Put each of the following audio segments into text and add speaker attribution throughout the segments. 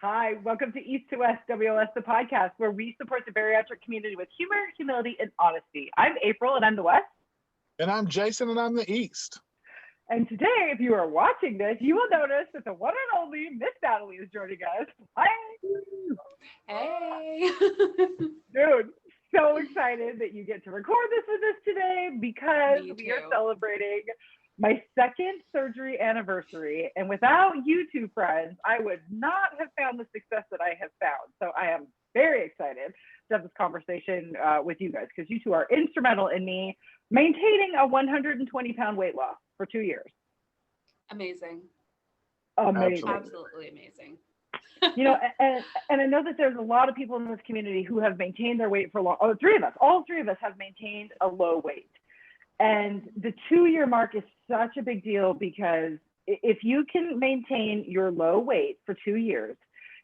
Speaker 1: Hi, welcome to East to West WLS, the podcast where we support the bariatric community with humor, humility, and honesty. I'm April, and I'm the West.
Speaker 2: And I'm Jason, and I'm the East.
Speaker 1: And today, if you are watching this, you will notice that the one and only Miss Natalie is joining us. Hi.
Speaker 3: Hey.
Speaker 1: Dude, so excited that you get to record this with us today because we are celebrating my second surgery anniversary. And without you two friends, I would not have found the success that I have found. So I am very excited to have this conversation with you guys because you two are instrumental in me maintaining a 120-pound weight loss for 2 years.
Speaker 3: Amazing.
Speaker 1: Absolutely
Speaker 3: amazing.
Speaker 1: You know, and I know that there's a lot of people in this community who have maintained their weight for long. All three of us have maintained a low weight. And the 2-year mark is such a big deal because if you can maintain your low weight for 2 years,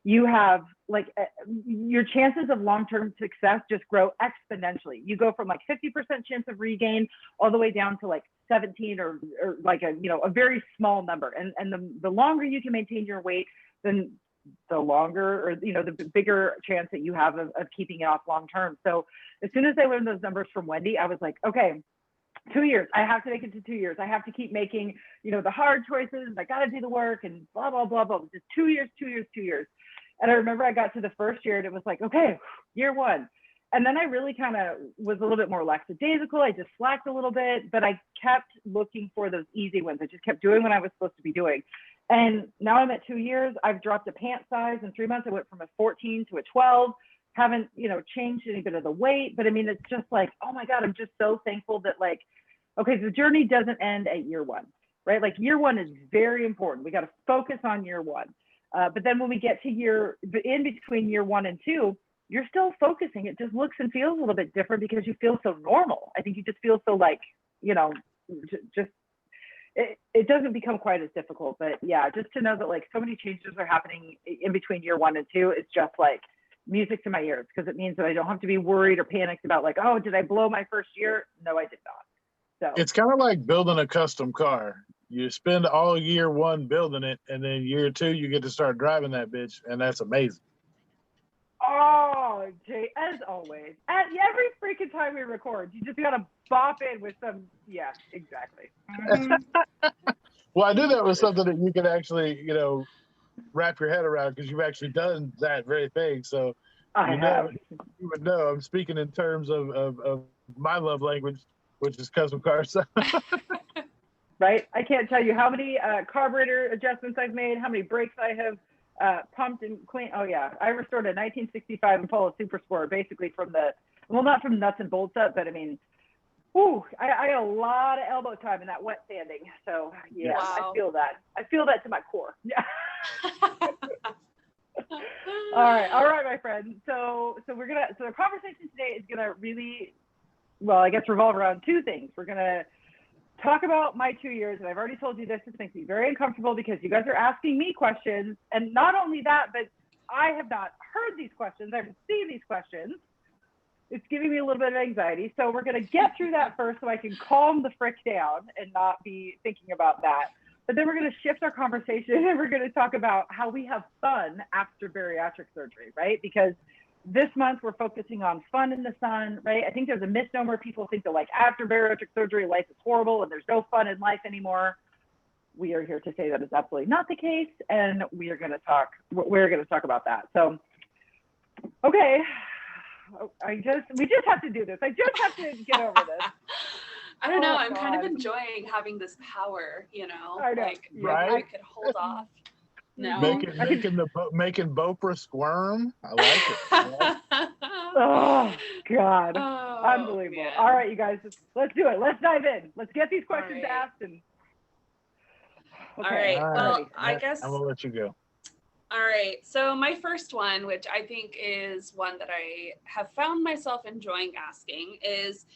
Speaker 1: you have your chances of long-term success just grow exponentially. You go from like 50% chance of regain all the way down to like 17 or like a very small number. And the longer you can maintain your weight, then the longer or the bigger chance that you have of keeping it off long-term. So as soon as I learned those numbers from Wendy, I was like, okay, 2 years. I have to make it to 2 years. I have to keep making, the hard choices. I got to do the work and blah, blah, blah, blah. Just 2 years. And I remember I got to the first year and it was like, okay, year one. And then I really kind of was a little bit more lackadaisical. I just slacked a little bit, but I kept looking for those easy wins. I just kept doing what I was supposed to be doing. And now I'm at 2 years. I've dropped a pant size in 3 months. I went from a 14 to a 12. Haven't, changed any bit of the weight, but I mean, it's just like, oh my God, I'm just so thankful that okay, the journey doesn't end at year one, right? Like year one is very important. We got to focus on year one. But then when we get to in between year 1 and 2, you're still focusing. It just looks and feels a little bit different because you feel so normal. I think you just feel so it doesn't become quite as difficult, but yeah, just to know that so many changes are happening in between year 1 and 2, it's just like music to my ears because it means that I don't have to be worried or panicked about oh, did I blow my first year? No, I did not. So
Speaker 2: it's kind of like building a custom car. You spend all year 1 building it, and then year 2 you get to start driving that bitch, and that's amazing.
Speaker 1: Oh, Jay, as always, at every freaking time we record, you just gotta bop in with some. Yeah, exactly.
Speaker 2: Well, I knew that was something that you could actually, wrap your head around because you've actually done that very thing. So you would know. I'm speaking in terms of my love language, which is custom cars.
Speaker 1: Right? I can't tell you how many carburetor adjustments I've made, how many brakes I have pumped and cleaned. Oh yeah, I restored a 1965 Impala Super Sport, basically not from nuts and bolts up, but I mean, I had a lot of elbow time in that wet sanding. So yeah, wow. I feel that to my core. Yeah. All right, my friend. So the conversation today is gonna really, revolve around 2 things. We're gonna talk about my 2 years, and I've already told you this makes me very uncomfortable because you guys are asking me questions, and not only that, but I have not heard these questions. I haven't seen these questions. It's giving me a little bit of anxiety. So we're going to get through that first so I can calm the frick down and not be thinking about that. But then we're going to shift our conversation and we're going to talk about how we have fun after bariatric surgery, right? Because this month we're focusing on fun in the sun, right? I think there's a misnomer. People think that after bariatric surgery, life is horrible and there's no fun in life anymore. We are here to say that is absolutely not the case. And we're going to talk about that. So, okay. We just have to do this. I just have to get over this.
Speaker 3: I don't know. I'm kind of enjoying having this power,
Speaker 1: I know.
Speaker 2: Right?
Speaker 3: I could hold off. No.
Speaker 2: Making Bopra squirm. I like it.
Speaker 1: Oh God.
Speaker 3: Oh,
Speaker 1: Unbelievable.
Speaker 3: Man.
Speaker 1: All right, you guys, let's do it. Let's dive in. Let's get these questions asked and
Speaker 3: okay. All right. Well, I guess
Speaker 2: I'm gonna let you go.
Speaker 3: All right. So my first one, which I think is one that I have found myself enjoying asking, is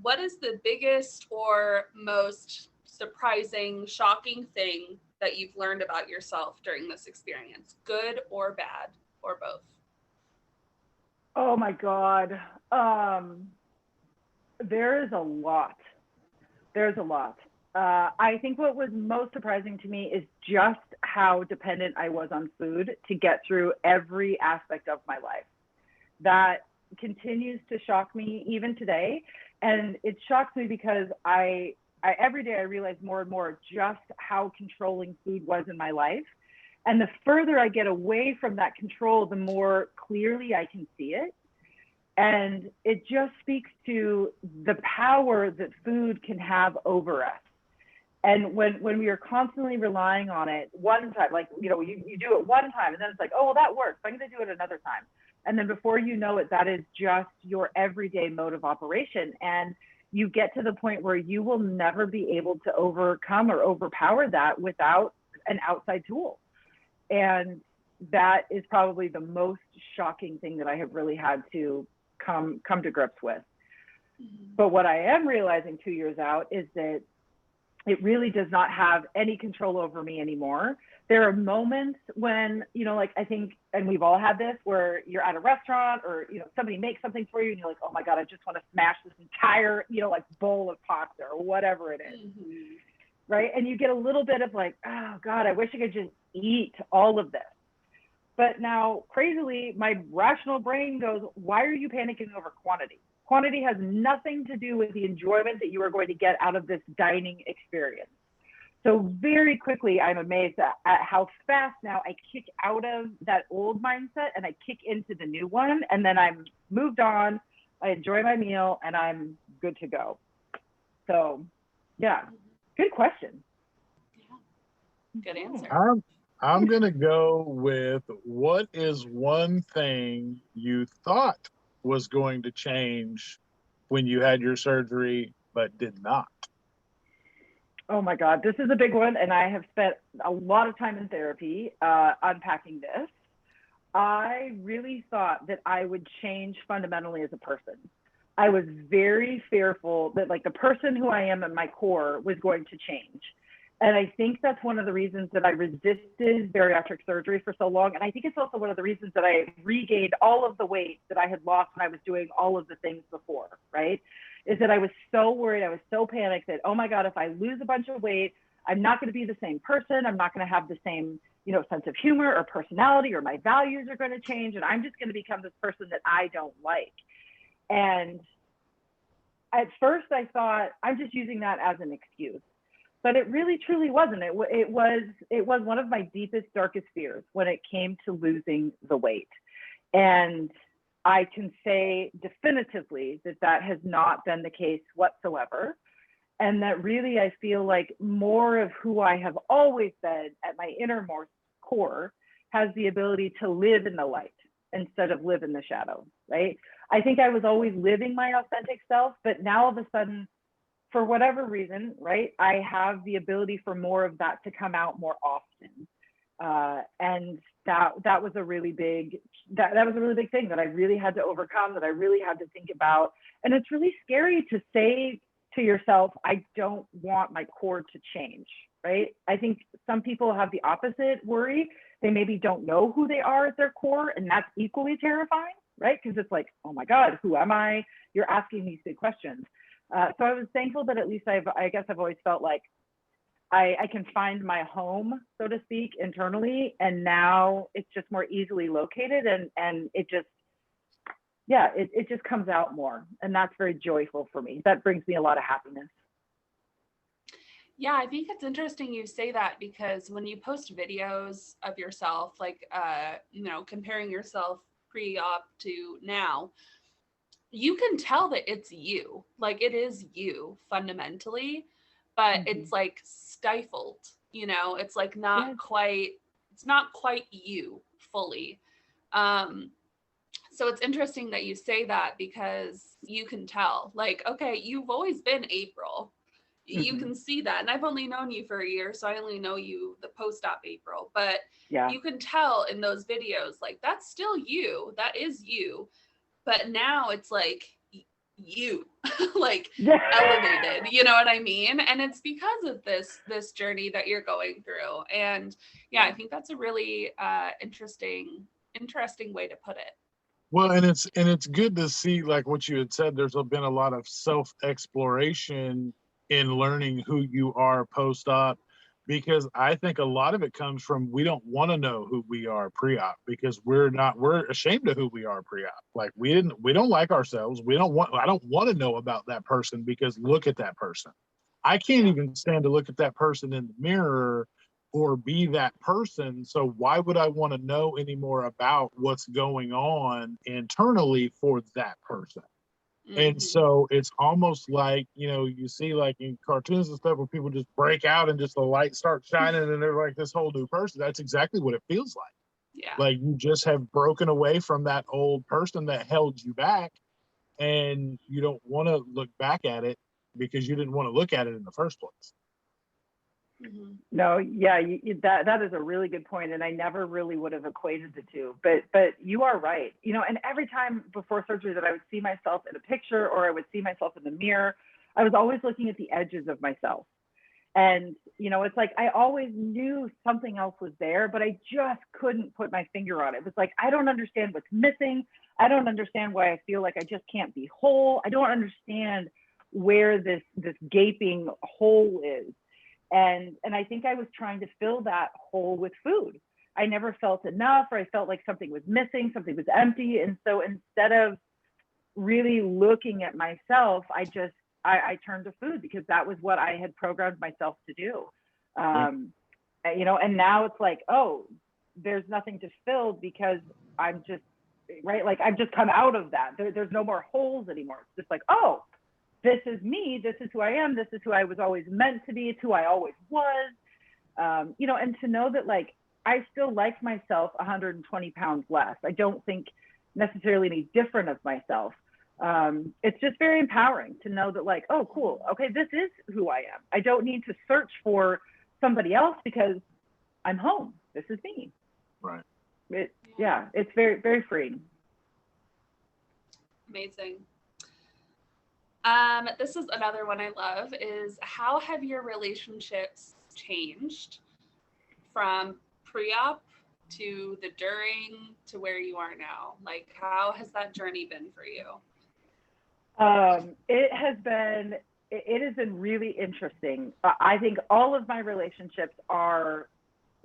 Speaker 3: what is the biggest or most surprising, shocking thing that you've learned about yourself during this experience, good or bad, or both?
Speaker 1: Oh my God. There is a lot. There's a lot. I think what was most surprising to me is just how dependent I was on food to get through every aspect of my life. That continues to shock me even today. And it shocks me because I every day I realize more and more just how controlling food was in my life. And the further I get away from that control, the more clearly I can see it. And it just speaks to the power that food can have over us. And when we are constantly relying on it one time, like, you know, you do it one time and then it's like, oh, well, that works, I'm going to do it another time. And then before you know it, that is just your everyday mode of operation. And you get to the point where you will never be able to overcome or overpower that without an outside tool. And that is probably the most shocking thing that I have really had to come to grips with. But what I am realizing 2 years out is that it really does not have any control over me anymore. There are moments when, you know, like I think, and we've all had this, where you're at a restaurant or, you know, somebody makes something for you and you're like, oh my God, I just want to smash this entire, you know, like bowl of pasta or whatever it is. Right. And you get a little bit of like, oh God, I wish I could just eat all of this. But now, crazily, my rational brain goes, why are you panicking over quantity? Quantity has nothing to do with the enjoyment that you are going to get out of this dining experience. So very quickly, I'm amazed at how fast now I kick out of that old mindset and I kick into the new one. And then I'm moved on, I enjoy my meal, and I'm good to go. So yeah, good question.
Speaker 3: Yeah, good answer.
Speaker 2: I'm going to go with, what is one thing you thought was going to change when you had your surgery, but did not?
Speaker 1: Oh my God, this is a big one. And I have spent a lot of time in therapy unpacking this. I really thought that I would change fundamentally as a person. I was very fearful that like the person who I am at my core was going to change. And I think that's one of the reasons that I resisted bariatric surgery for so long. And I think it's also one of the reasons that I regained all of the weight that I had lost when I was doing all of the things before, right? Is that I was so worried, I was so panicked that, oh my God, if I lose a bunch of weight, I'm not going to be the same person. I'm not going to have the same, you know, sense of humor or personality, or my values are going to change. And I'm just going to become this person that I don't like. And at first I thought, I'm just using that as an excuse. But it really, truly wasn't. It was one of my deepest, darkest fears when it came to losing the weight. And I can say definitively that that has not been the case whatsoever. And that really, I feel like more of who I have always been at my innermost core has the ability to live in the light instead of live in the shadow, right? I think I was always living my authentic self, but now all of a sudden, for whatever reason, right, I have the ability for more of that to come out more often. And that was a really big, that was a really big thing that I really had to overcome, that I really had to think about. And it's really scary to say to yourself, I don't want my core to change, right? I think some people have the opposite worry. They maybe don't know who they are at their core, and that's equally terrifying, right? Because it's like, oh my God, who am I? You're asking these big questions. So I was thankful that at least I guess I've always felt like I can find my home, so to speak, internally. And now it's just more easily located, and it just, yeah, it just comes out more. And that's very joyful for me. That brings me a lot of happiness.
Speaker 3: Yeah, I think it's interesting you say that, because when you post videos of yourself, like, you know, comparing yourself pre-op to now, you can tell that it's you, like it is you fundamentally, but it's like stifled, you know, it's like not quite, it's not quite you fully. So it's interesting that you say that, because you can tell, like, okay, you've always been April. You can see that. And I've only known you for a year, so I only know you the post-op April, but you can tell in those videos, like, that's still you, that is you. But now it's like you like elevated, you know what I mean? And it's because of this journey that you're going through. And yeah, I think that's a really interesting way to put it.
Speaker 2: Well, and it's good to see, like what you had said, there's been a lot of self-exploration in learning who you are post-op, because I think a lot of it comes from we don't want to know who we are pre-op because we're ashamed of who we are pre-op. Like we don't like ourselves. I don't want to know about that person because look at that person. I can't even stand to look at that person in the mirror or be that person. So why would I want to know any more about what's going on internally for that person? And so it's almost like, you see like in cartoons and stuff where people just break out and just the light starts shining and they're like this whole new person. That's exactly what it feels like.
Speaker 3: Yeah.
Speaker 2: Like you just have broken away from that old person that held you back and you don't want to look back at it because you didn't want to look at it in the first place.
Speaker 1: No, yeah, that is a really good point, and I never really would have equated the two. But you are right. And every time before surgery that I would see myself in a picture or I would see myself in the mirror, I was always looking at the edges of myself. And it's like I always knew something else was there, but I just couldn't put my finger on it. It was like I don't understand what's missing. I don't understand why I feel like I just can't be whole. I don't understand where this gaping hole is. And I think I was trying to fill that hole with food. I never felt enough, or I felt like something was missing, something was empty. And so instead of really looking at myself, I turned to food because that was what I had programmed myself to do. And now it's like, oh, there's nothing to fill because I'm just, right? Like I've just come out of that. There's no more holes anymore. It's just like, oh, this is me. This is who I am. This is who I was always meant to be. It's who I always was. And to know that like I still like myself 120 pounds less. I don't think necessarily any different of myself. It's just very empowering to know that like, oh, cool. Okay, this is who I am. I don't need to search for somebody else because I'm home. This is me.
Speaker 2: Right.
Speaker 1: It's very, very freeing.
Speaker 3: Amazing. This is another one I love is how have your relationships changed from pre-op to the during to where you are now? Like how has that journey been for you?
Speaker 1: It has been really interesting. I think all of my relationships are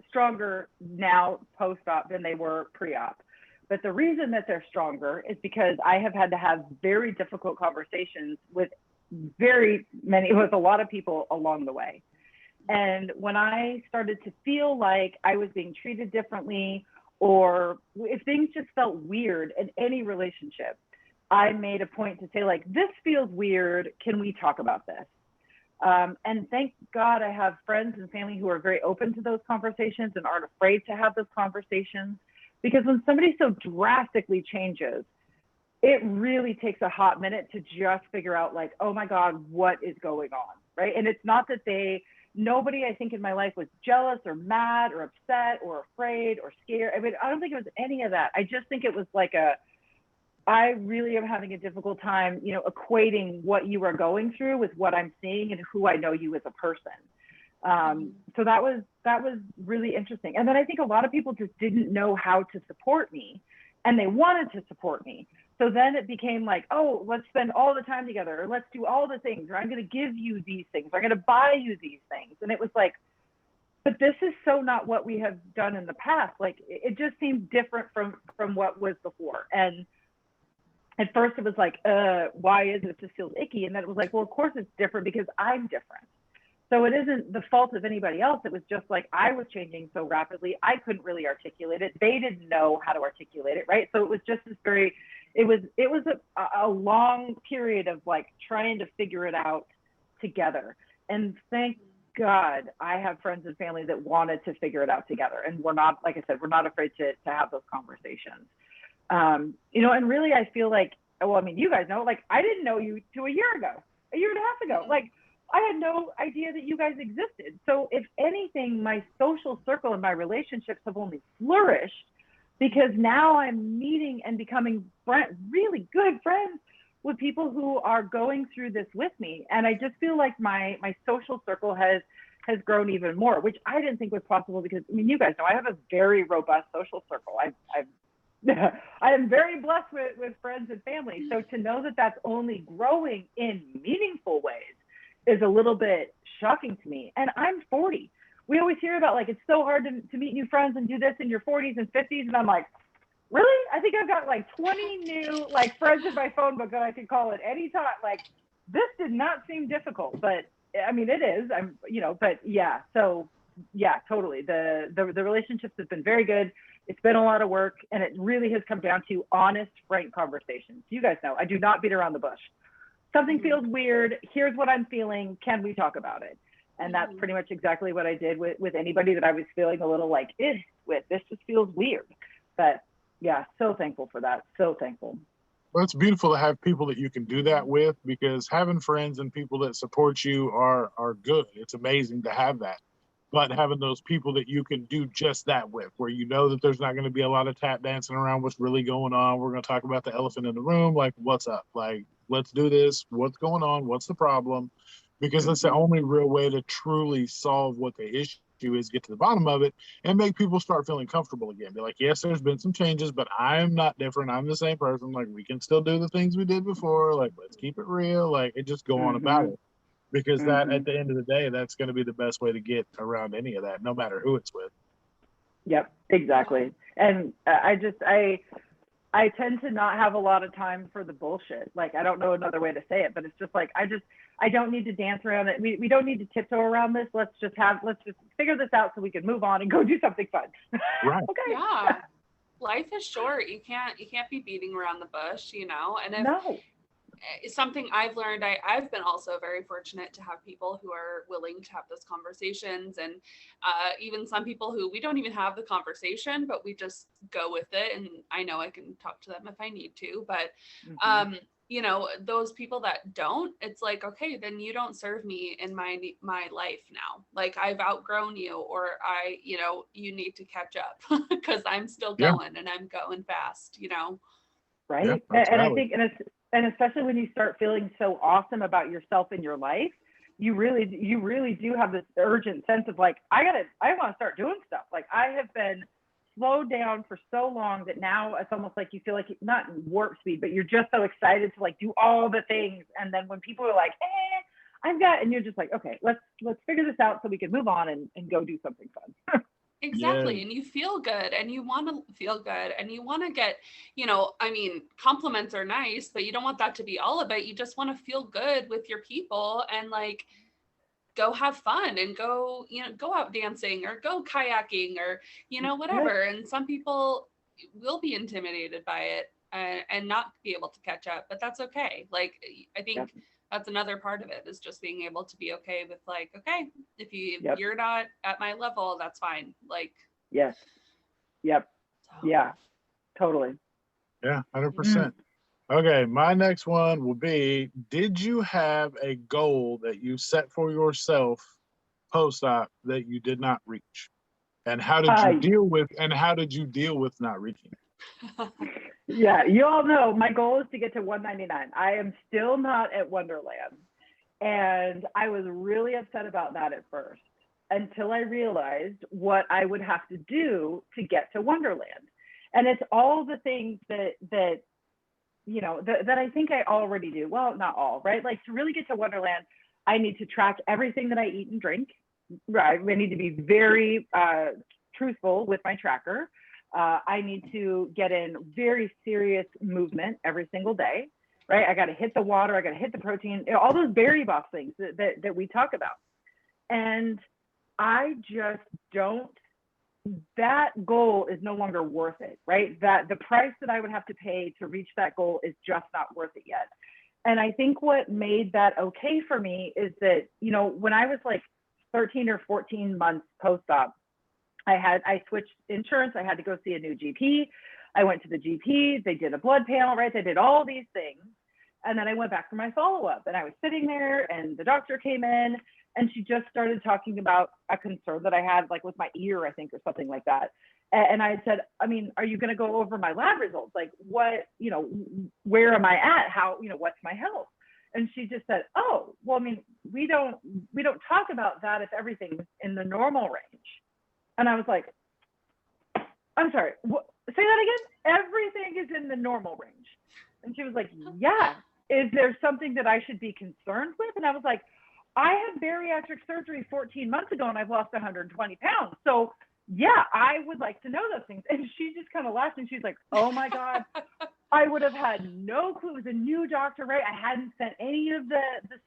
Speaker 1: stronger now post-op than they were pre-op. But the reason that they're stronger is because I have had to have very difficult conversations with a lot of people along the way. And when I started to feel like I was being treated differently, or if things just felt weird in any relationship, I made a point to say like, this feels weird. Can we talk about this? And thank God I have friends and family who are very open to those conversations and aren't afraid to have those conversations. Because when somebody so drastically changes, it really takes a hot minute to just figure out like, oh my God, what is going on, right? And it's not that nobody I think in my life was jealous or mad or upset or afraid or scared. I mean, I don't think it was any of that. I just think it was like I really am having a difficult time, equating what you are going through with what I'm seeing and who I know you as a person. So that was really interesting. And then I think a lot of people just didn't know how to support me and they wanted to support me. So then it became like, oh, let's spend all the time together, or let's do all the things, or I'm going to give you these things, or I'm going to buy you these things. And it was like, but this is so not what we have done in the past. Like it just seemed different from what was before. And at first it was like, why is it just feels icky? And then it was like, well, of course it's different because I'm different. So it isn't the fault of anybody else. It was just like I was changing so rapidly, I couldn't really articulate it. They didn't know how to articulate it, right? So it was just it was a long period of like trying to figure it out together. And thank God I have friends and family that wanted to figure it out together. And we're not, like I said, we're not afraid to have those conversations. And really I feel like, well, I mean, you guys know, like I didn't know you a year and a half ago. Like I had no idea that you guys existed. So if anything, my social circle and my relationships have only flourished because now I'm meeting and becoming really good friends with people who are going through this with me. And I just feel like my social circle has grown even more, which I didn't think was possible because, I mean, you guys know I have a very robust social circle. I am very blessed with friends and family. So to know that that's only growing in meaningful ways is a little bit shocking to me. And I'm 40. We always hear about like, it's so hard to meet new friends and do this in your 40s and 50s. And I'm like, really? I think I've got like 20 new like friends in my phone book that I can call at any time. Like, this did not seem difficult, but I mean, it is. But yeah. So yeah, totally. The relationships have been very good. It's been a lot of work, and it really has come down to honest, frank conversations. You guys know I do not beat around the bush. Something feels weird. Here's what I'm feeling. Can we talk about it? And that's pretty much exactly what I did with anybody that I was feeling a little like, with. This just feels weird. But yeah, so thankful for that. So thankful.
Speaker 2: Well, it's beautiful to have people that you can do that with, because having friends and people that support you are good. It's amazing to have that. But having those people that you can do just that with, where you know that there's not going to be a lot of tap dancing around what's really going on. We're going to talk about the elephant in the room, like what's up, like let's do this, what's going on, what's the problem, because that's the only real way to truly solve what the issue is, get to the bottom of it, and make people start feeling comfortable again. Be like, yes, there's been some changes, but I'm not different. I'm the same person. Like, we can still do the things we did before. Like, let's keep it real. Like, it just go on about it. Because that, at the end of the day, that's going to be the best way to get around any of that, no matter who it's with.
Speaker 1: Yep, exactly. And I tend to not have a lot of time for the bullshit. Like, I don't know another way to say it, but it's just like, I don't need to dance around it. We don't need to tiptoe around this. Let's just figure this out so we can move on and go do something fun.
Speaker 2: Right.
Speaker 1: Okay.
Speaker 3: Yeah. Life is short. You can't be beating around the bush, And if,
Speaker 1: no.
Speaker 3: It's something I've learned. I've been also very fortunate to have people who are willing to have those conversations, and even some people who we don't even have the conversation, but we just go with it. And I know I can talk to them if I need to, but those people that don't, it's like, okay, then you don't serve me in my life now. Like, I've outgrown you, or you need to catch up because I'm still going and I'm going fast,
Speaker 1: Right.
Speaker 2: Yeah,
Speaker 1: and I think, and especially when you start feeling so awesome about yourself in your life, you really do have this urgent sense of like, I want to start doing stuff. Like, I have been slowed down for so long that now it's almost like you feel like, not in warp speed, but you're just so excited to like do all the things. And then when people are like, and you're just like, okay, let's figure this out so we can move on and go do something fun.
Speaker 3: Exactly.
Speaker 2: Yeah.
Speaker 3: And you feel good, and you want to feel good, and you want to get, compliments are nice, but you don't want that to be all of it. You just want to feel good with your people and like go have fun and go out dancing or go kayaking or, whatever. And some people will be intimidated by it and not be able to catch up, but that's okay. Like, I think that's another part of it, is just being able to be okay with like, okay, if you're not at my level, that's fine. Like,
Speaker 1: yes. Yep. So. Yeah, totally.
Speaker 2: Yeah, 100%. Okay, my next one will be, did you have a goal that you set for yourself post-op that you did not reach? And how did you deal with not reaching it?
Speaker 1: Yeah, you all know my goal is to get to 199. I am still not at Wonderland. And I was really upset about that at first, until I realized what I would have to do to get to Wonderland. And it's all the things that I think I already do. Well, not all, right? Like, to really get to Wonderland, I need to track everything that I eat and drink. Right. I need to be very truthful with my tracker. I need to get in very serious movement every single day, right? I got to hit the water. I got to hit the protein, all those berry box things that we talk about. And I just don't, that goal is no longer worth it, right? That the price that I would have to pay to reach that goal is just not worth it yet. And I think what made that okay for me is that, when I was like 13 or 14 months post-op, I switched insurance. I had to go see a new GP. I went to the GP. They did a blood panel, right? They did all these things. And then I went back for my follow-up, and I was sitting there, and the doctor came in, and she just started talking about a concern that I had, like with my ear, I think, or something like that. And I had said, are you going to go over my lab results? Like, what, where am I at? How, what's my health? And she just said, oh, well, we don't talk about that if everything's in the normal range. And I was like, I'm sorry, say that again? Everything is in the normal range. And she was like, yeah. Is there something that I should be concerned with? And I was like, I had bariatric surgery 14 months ago and I've lost 120 pounds. So yeah, I would like to know those things. And she just kind of laughed and she's like, oh my God, I would have had no clue. It was a new doctor, right? I hadn't sent any of the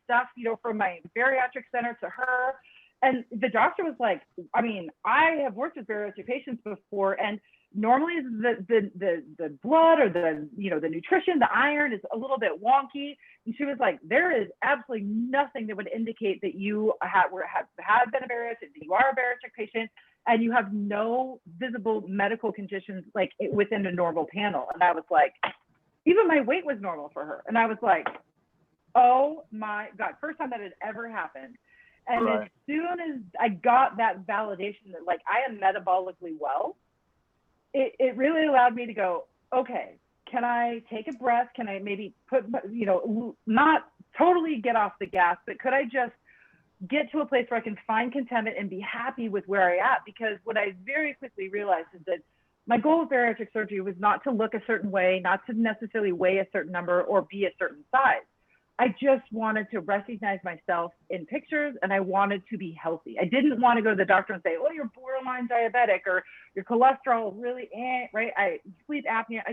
Speaker 1: stuff, you know, from my bariatric center to her. And the doctor was like, I mean, I have worked with bariatric patients before, and normally the blood or the, you know, the nutrition, the iron is a little bit wonky. And she was like, there is absolutely nothing that would indicate that you have been a bariatric, that you are a bariatric patient, and you have no visible medical conditions like within a normal panel. And I was like, even my weight was normal for her. And I was like, oh my God, first time that had ever happened. And as soon as I got that validation that like I am metabolically well, it really allowed me to go, okay, can I take a breath? Can I maybe put, you know, not totally get off the gas, but could I just get to a place where I can find contentment and be happy with where I am? Because what I very quickly realized is that my goal with bariatric surgery was not to look a certain way, not to necessarily weigh a certain number or be a certain size. I just wanted to recognize myself in pictures, and I wanted to be healthy. I didn't want to go to the doctor and say, oh, you're borderline diabetic or your cholesterol really, right? Sleep apnea.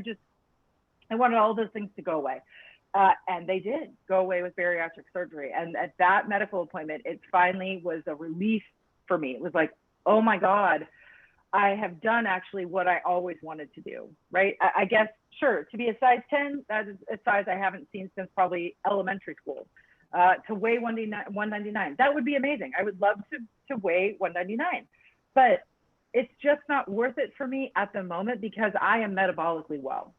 Speaker 1: I wanted all those things to go away. And they did go away with bariatric surgery. And at that medical appointment, it finally was a relief for me. It was like, oh my God, I have done actually what I always wanted to do, right? I guess, sure, to be a size 10, that is a size I haven't seen since probably elementary school. To weigh 199, that would be amazing. I would love to weigh 199, but it's just not worth it for me at the moment because I am metabolically well.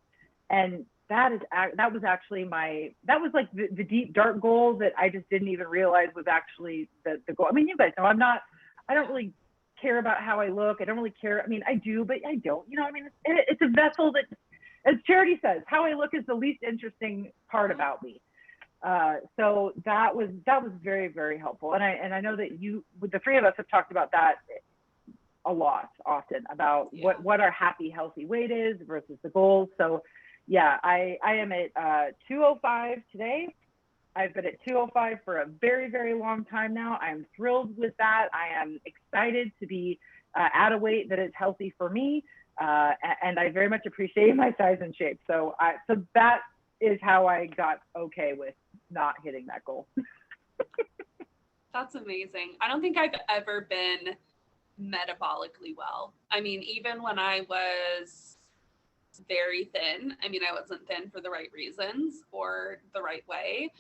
Speaker 1: And that was actually that was like the deep, dark goal that I just didn't even realize was actually the goal. I mean, you guys know I don't really care about how I look. I don't really care. I mean, I do, but I don't, you know, I mean, it's a vessel that, as Charity says, how I look is the least interesting part about me. So that was very, very helpful. And I know that with the three of us have talked about that a lot, often about what our happy, healthy weight is versus the goals. So yeah, I am at 205 today. I've been at 205 for a very, very long time now. I'm thrilled with that. I am excited to be at a weight that is healthy for me. And I very much appreciate my size and shape. So that is how I got okay with not hitting that goal.
Speaker 3: That's amazing. I don't think I've ever been metabolically well. I mean, even when I was very thin, I mean, I wasn't thin for the right reasons or the right way.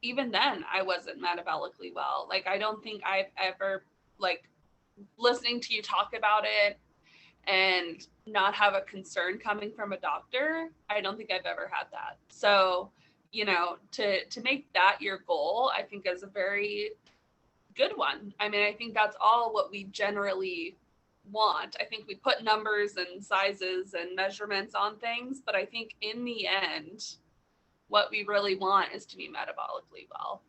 Speaker 3: Even then, I wasn't metabolically well. Like, I don't think I've ever, like, listening to you talk about it and not have a concern coming from a doctor, I don't think I've ever had that. So, you know, to make that your goal, I think is a very good one. I mean, I think that's all what we generally want. I think we put numbers and sizes and measurements on things, but I think in the end, what we really want is to be metabolically well.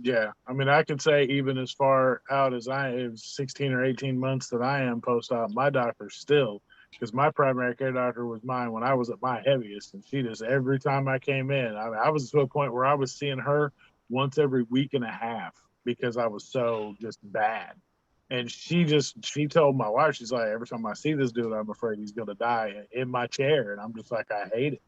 Speaker 2: Yeah. I mean, I could say even as far out as I am, 16 or 18 months that I am post-op, my doctor still, because my primary care doctor was mine when I was at my heaviest. And she just, every time I came in, I was to a point where I was seeing her once every week and a half because I was so just bad. And she told my wife, she's like, every time I see this dude, I'm afraid he's going to die in my chair. And I'm just like, I hate it.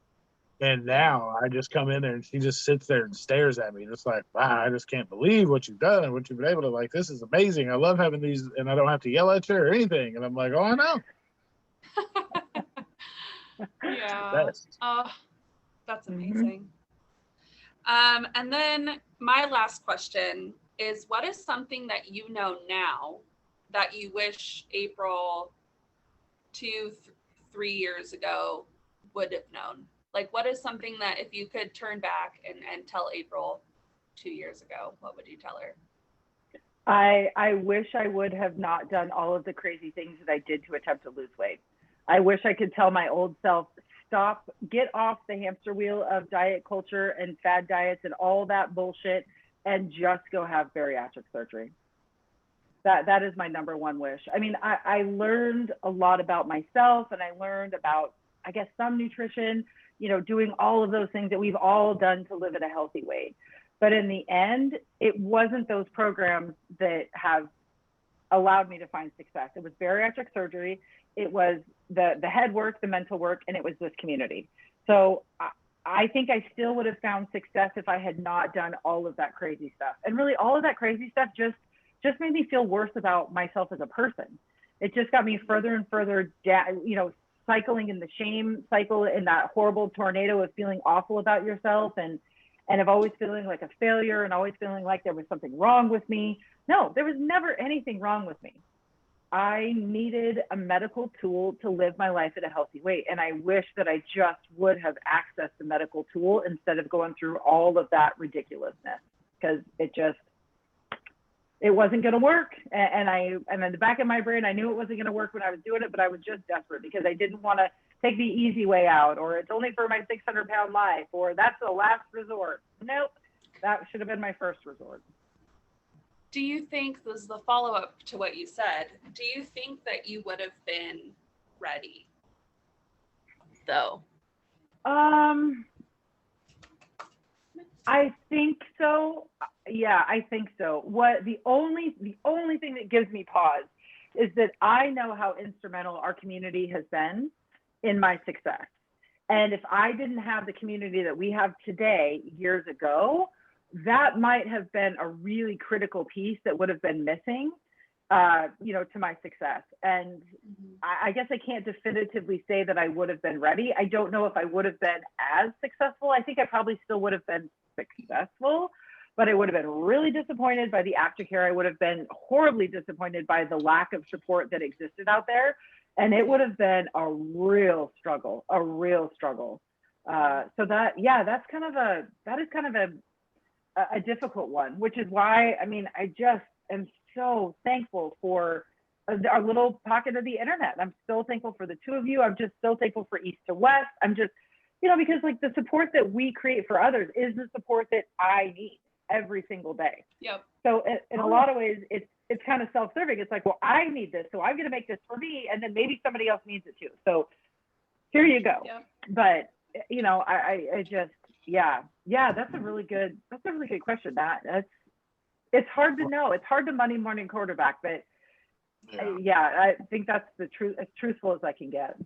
Speaker 2: And now I just come in there and she just sits there and stares at me. Just like, wow, I just can't believe what you've done and what you've been able to, like, this is amazing. I love having these and I don't have to yell at you or anything. And I'm like, oh, I know.
Speaker 3: Yeah. Oh, that's amazing. And then my last question is, what is something that you know now that you wish April 3 years ago would have known? Like, what is something that if you could turn back and tell April 2 years ago, what would you tell her?
Speaker 1: I wish I would have not done all of the crazy things that I did to attempt to lose weight. I wish I could tell my old self, stop, get off the hamster wheel of diet culture and fad diets and all that bullshit and just go have bariatric surgery. That is my number one wish. I mean, I learned a lot about myself and I learned about, I guess, some nutrition, you know, doing all of those things that we've all done to live at a healthy weight. But in the end, it wasn't those programs that have allowed me to find success. It was bariatric surgery. It was the head work, the mental work, and it was this community. So I think I still would have found success if I had not done all of that crazy stuff. And really, all of that crazy stuff just made me feel worse about myself as a person. It just got me further and further down, you know, cycling in the shame cycle, in that horrible tornado of feeling awful about yourself and of always feeling like a failure and always feeling like there was something wrong with me. No, there was never anything wrong with me. I needed a medical tool to live my life at a healthy weight. And I wish that I just would have accessed the medical tool instead of going through all of that ridiculousness, because it wasn't going to work. And in the back of my brain, I knew it wasn't going to work when I was doing it, but I was just desperate because I didn't want to take the easy way out, or it's only for my 600-pound life, or that's the last resort. Nope, that should have been my first resort.
Speaker 3: Do you think, this is the follow-up to what you said, do you think that you would have been ready though?
Speaker 1: I think so. Yeah, I think so. The only thing that gives me pause is that I know how instrumental our community has been in my success. And if I didn't have the community that we have today years ago, that might have been a really critical piece that would have been missing, you know, to my success. And I guess I can't definitively say that I would have been ready. I don't know if I would have been as successful. I think I probably still would have been successful, but I would have been really disappointed by the aftercare. I would have been horribly disappointed by the lack of support that existed out there. And it would have been a real struggle, So that is kind of a difficult one, which is why, I mean, I just am so thankful for our little pocket of the internet. I'm so thankful for the two of you. I'm just so thankful for East to West. I'm just, you know, because like the support that we create for others is the support that I need every single day.
Speaker 3: Yep.
Speaker 1: So in a lot of ways, it's kind of self-serving. It's like, well, I need this, so I'm going to make this for me, and then maybe somebody else needs it too. So here you go.
Speaker 3: Yep.
Speaker 1: But you know, I just, yeah, that's a really good question. It's hard to know. It's hard to Monday morning quarterback, but I think that's the truth, as truthful as I can get.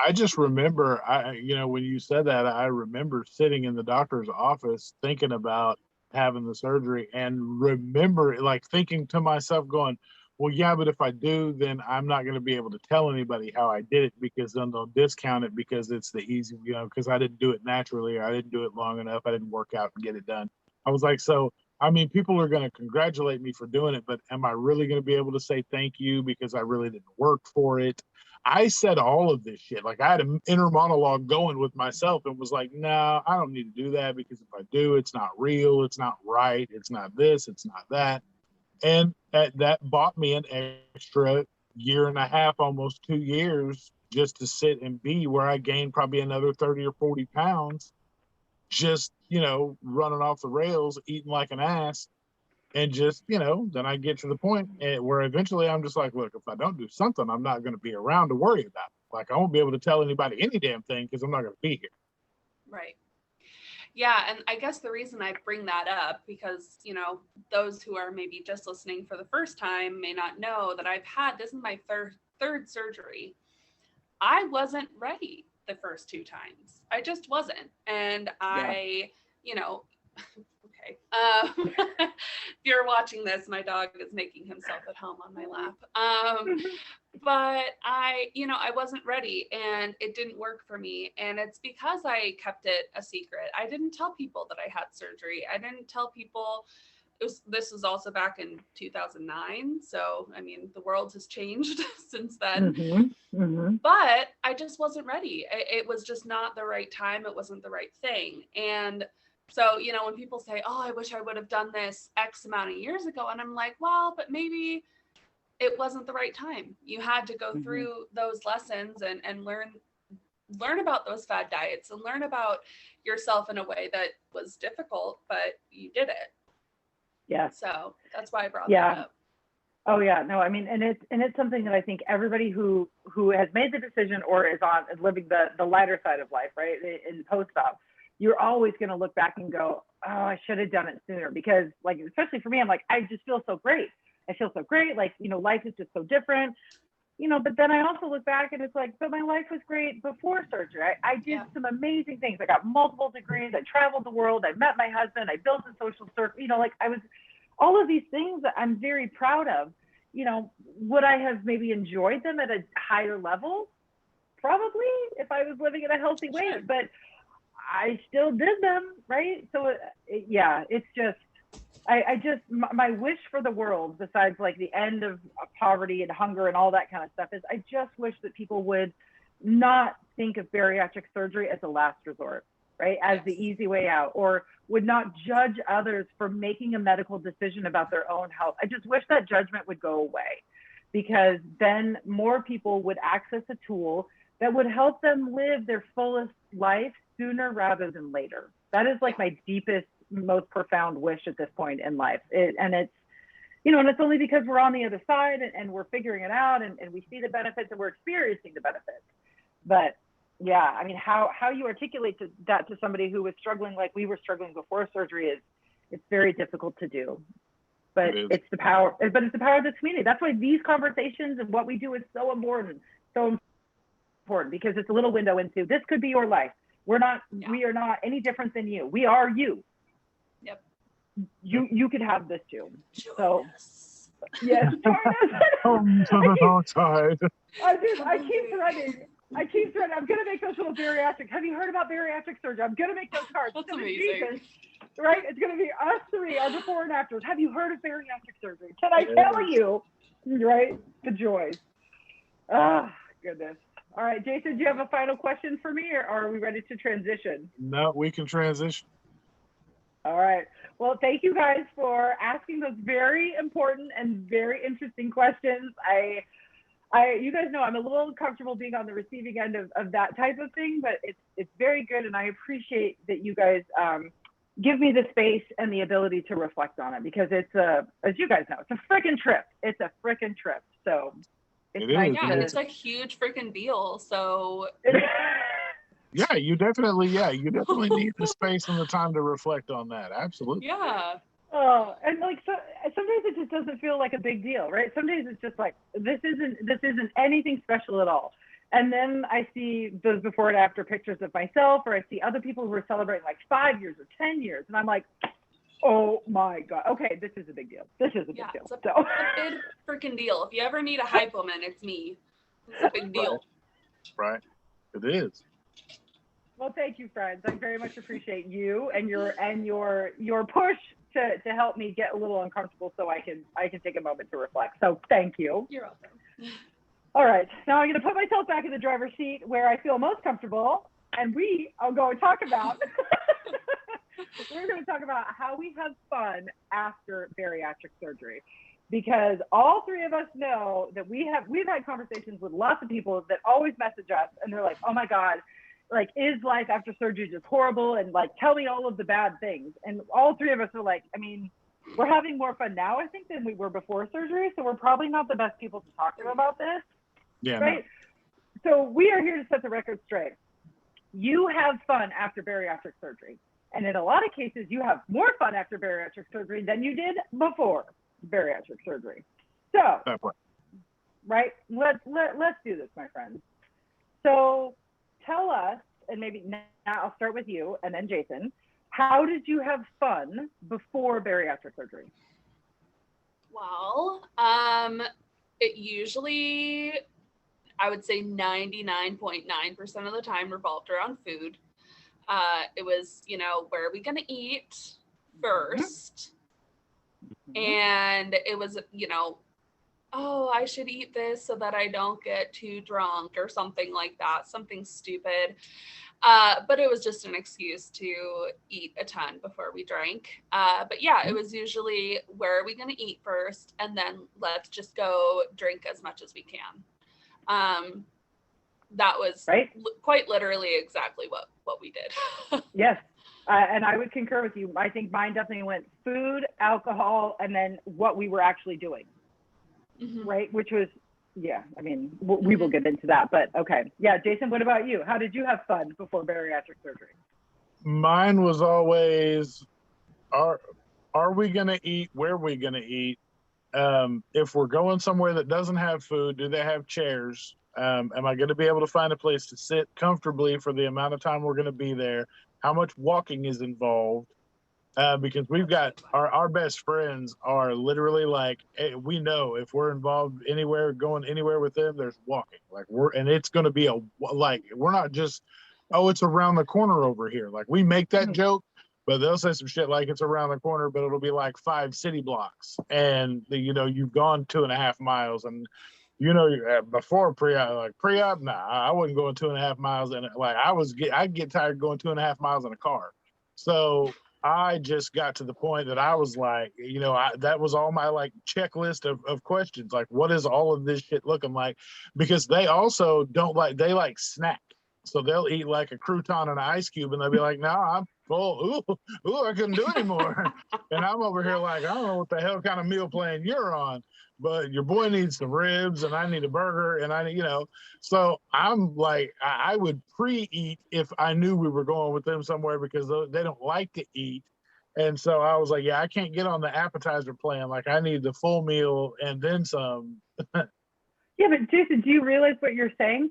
Speaker 2: I just remember, you know, when you said that, I remember sitting in the doctor's office thinking about having the surgery, and remember like thinking to myself going, well, yeah, but if I do, then I'm not going to be able to tell anybody how I did it, because then they'll discount it because it's the easy, you know, because I didn't do it naturally, or I didn't do it long enough. I didn't work out and get it done. I was like, so, I mean, people are going to congratulate me for doing it, but am I really going to be able to say thank you because I really didn't work for it? I said all of this shit. Like I had an inner monologue going with myself and was like, no, I don't need to do that, because if I do, it's not real. It's not right. It's not this. It's not that. And that bought me an extra year and a half, almost 2 years, just to sit and be where I gained probably another 30 or 40 pounds, just, you know, running off the rails, eating like an ass. And just, you know, then I get to the point where eventually I'm just like, look, if I don't do something, I'm not going to be around to worry about it. Like I won't be able to tell anybody any damn thing because I'm not going to be here.
Speaker 3: Right. Yeah. And I guess the reason I bring that up, because, you know, those who are maybe just listening for the first time may not know that this is my third surgery. I wasn't ready the first 2 times. I just wasn't. And you know, okay. If you're watching this, my dog is making himself at home on my lap. But I wasn't ready, and it didn't work for me. And it's because I kept it a secret. I didn't tell people that I had surgery. I didn't tell people. This was also back in 2009. So, I mean, the world has changed since then. But I just wasn't ready. It was just not the right time. It wasn't the right thing. And so, you know, when people say, oh, I wish I would have done this X amount of years ago. And I'm like, well, but maybe it wasn't the right time. You had to go through those lessons and learn about those fad diets and learn about yourself in a way that was difficult, but you did it.
Speaker 1: Yeah.
Speaker 3: So that's why I brought that up.
Speaker 1: Oh yeah, no, I mean, and it's something that I think everybody who has made the decision or is living the lighter side of life, right, in post-op, you're always going to look back and go, oh, I should have done it sooner. Because like, especially for me, I'm like, I just feel so great. I feel so great. Like, you know, life is just so different, you know, but then I also look back and it's like, but my life was great before surgery. I did some amazing things. I got multiple degrees. I traveled the world. I met my husband. I built a social circle. You know, like I was, all of these things that I'm very proud of. You know, would I have maybe enjoyed them at a higher level? Probably, if I was living at a healthy weight, but I still did them, right? So it's just, my wish for the world, besides like the end of poverty and hunger and all that kind of stuff, is I just wish that people would not think of bariatric surgery as a last resort, right? As the easy way out, or would not judge others for making a medical decision about their own health. I just wish that judgment would go away, because then more people would access a tool that would help them live their fullest life sooner rather than later. That is like my deepest, most profound wish at this point in life. And it's, you know, and it's only because we're on the other side and we're figuring it out and we see the benefits and we're experiencing the benefits. But yeah, I mean, how you articulate that to somebody who was struggling like we were struggling before surgery it's very difficult to do. But it's the power of this community. That's why these conversations and what we do is so important, because it's a little window into, this could be your life. We are not any different than you. We are you.
Speaker 3: Yep.
Speaker 1: You could have this too. So
Speaker 2: yes, I'm tired.
Speaker 1: I keep threading. I'm gonna make those little bariatric. Have you heard about bariatric surgery? I'm gonna make those cards.
Speaker 3: That's amazing.
Speaker 1: Right? It's gonna be us three, our before and afters. Have you heard of bariatric surgery? Can I tell you? Right? The joys. Ah, goodness. All right, Jason, do you have a final question for me, or are we ready to transition?
Speaker 2: No, we can transition.
Speaker 1: All right. Well, thank you guys for asking those very important and very interesting questions. You guys know I'm a little uncomfortable being on the receiving end of that type of thing, but it's very good, and I appreciate that you guys give me the space and the ability to reflect on it, because it's as you guys know, it's a freaking trip. It's a freaking trip. So.
Speaker 3: It's a huge freaking deal. So
Speaker 2: you definitely need the space and the time to reflect on that. Absolutely.
Speaker 3: Yeah.
Speaker 1: Oh, and like sometimes it just doesn't feel like a big deal, right? Some days it's just like this isn't anything special at all. And then I see those before and after pictures of myself, or I see other people who are celebrating like 5 years or 10 years, and I'm like, oh my God. Okay, this is a big deal. This is a big deal.
Speaker 3: It's a big freaking deal. If you ever need a hype woman, it's me. It's a big deal.
Speaker 2: Right. It is.
Speaker 1: Well, thank you, friends. I very much appreciate you and your push to help me get a little uncomfortable so I can take a moment to reflect. So thank you.
Speaker 3: You're welcome.
Speaker 1: All right. Now I'm going to put myself back in the driver's seat where I feel most comfortable, and I'll go and talk about we're going to talk about how we have fun after bariatric surgery, because all three of us know that we've had conversations with lots of people that always message us and they're like, oh my God, like, is life after surgery just horrible? And like, tell me all of the bad things. And all three of us are like, I mean, we're having more fun now, I think, than we were before surgery. So we're probably not the best people to talk to about this.
Speaker 2: Yeah.
Speaker 1: Right. No. So we are here to set the record straight. You have fun after bariatric surgery. And in a lot of cases, you have more fun after bariatric surgery than you did before bariatric surgery. So, right, let's do this, my friends. So tell us, and maybe now I'll start with you and then Jason, how did you have fun before bariatric surgery?
Speaker 3: Well, it usually, I would say 99.9% of the time revolved around food. It was, where are we going to eat first? And it was, oh, I should eat this so that I don't get too drunk or something like that, something stupid. But it was just an excuse to eat a ton before we drank. But yeah, it was usually, where are we going to eat first? And then let's just go drink as much as we can. That was quite literally exactly what we did.
Speaker 1: Yes. And I would concur with you. I think mine definitely went food, alcohol, and then what we were actually doing. Mm-hmm. Right. Which was, I mean, we will get into that, but okay. Yeah. Jason, what about you? How did you have fun before bariatric surgery?
Speaker 2: Mine was always, are we going to eat? Where are we going to eat? If we're going somewhere that doesn't have food, do they have chairs? Am I going to be able to find a place to sit comfortably for the amount of time we're going to be there? How much walking is involved? Because we've got our best friends are literally like, hey, we know if we're involved anywhere, going anywhere with them, there's walking. Like and it's going to be we're not just, oh, it's around the corner over here. Like we make that joke, but they'll say some shit like it's around the corner, but it'll be like 5 city blocks, and you've gone 2.5 miles, and before pre-op, nah, I wasn't going 2.5 miles, and like I'd get tired going 2.5 miles in a car. So I just got to the point that I was like, that was all my like checklist of questions. Like, what is all of this shit looking like? Because they also they like snack. So they'll eat like a crouton and an ice cube, and they'll be like, no, I'm full. Ooh, I couldn't do anymore. And I'm over here like, I don't know what the hell kind of meal plan you're on, but your boy needs some ribs, and I need a burger, and so I'm like, I would pre-eat if I knew we were going with them somewhere, because they don't like to eat. And so I was like, yeah, I can't get on the appetizer plan. Like, I need the full meal and then some.
Speaker 1: Yeah, but Jason, do you realize what you're saying?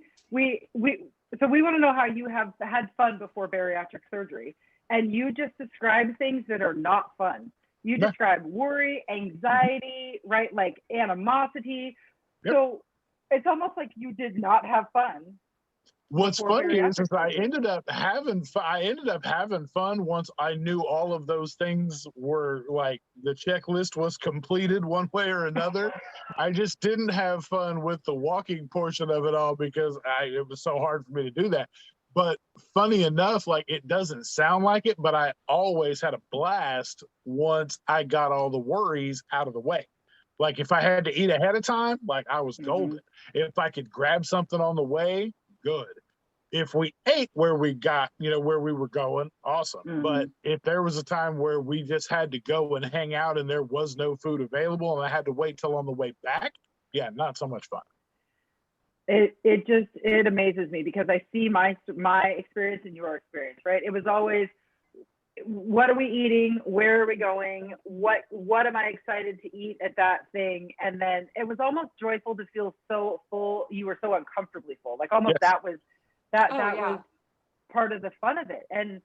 Speaker 1: So we want to know how you have had fun before bariatric surgery, and you just describe things that are not fun. You describe worry, anxiety, right? Like animosity. Yep. So it's almost like you did not have fun.
Speaker 2: What's funny is I ended up having fun once I knew all of those things were like the checklist was completed one way or another. I just didn't have fun with the walking portion of it all because it was so hard for me to do that. But funny enough, like, it doesn't sound like it, but I always had a blast once I got all the worries out of the way. Like, if I had to eat ahead of time, like, I was golden. If I could grab something on the way, good. If we ate where we got, where we were going, awesome. But if there was a time where we just had to go and hang out and there was no food available and I had to wait till on the way back, yeah, not so much fun.
Speaker 1: It amazes me because I see my experience and your experience, right? It was always, what are we eating? Where are we going? What am I excited to eat at that thing? And then it was almost joyful to feel so full. You were so uncomfortably full. Like almost that was was part of the fun of it. And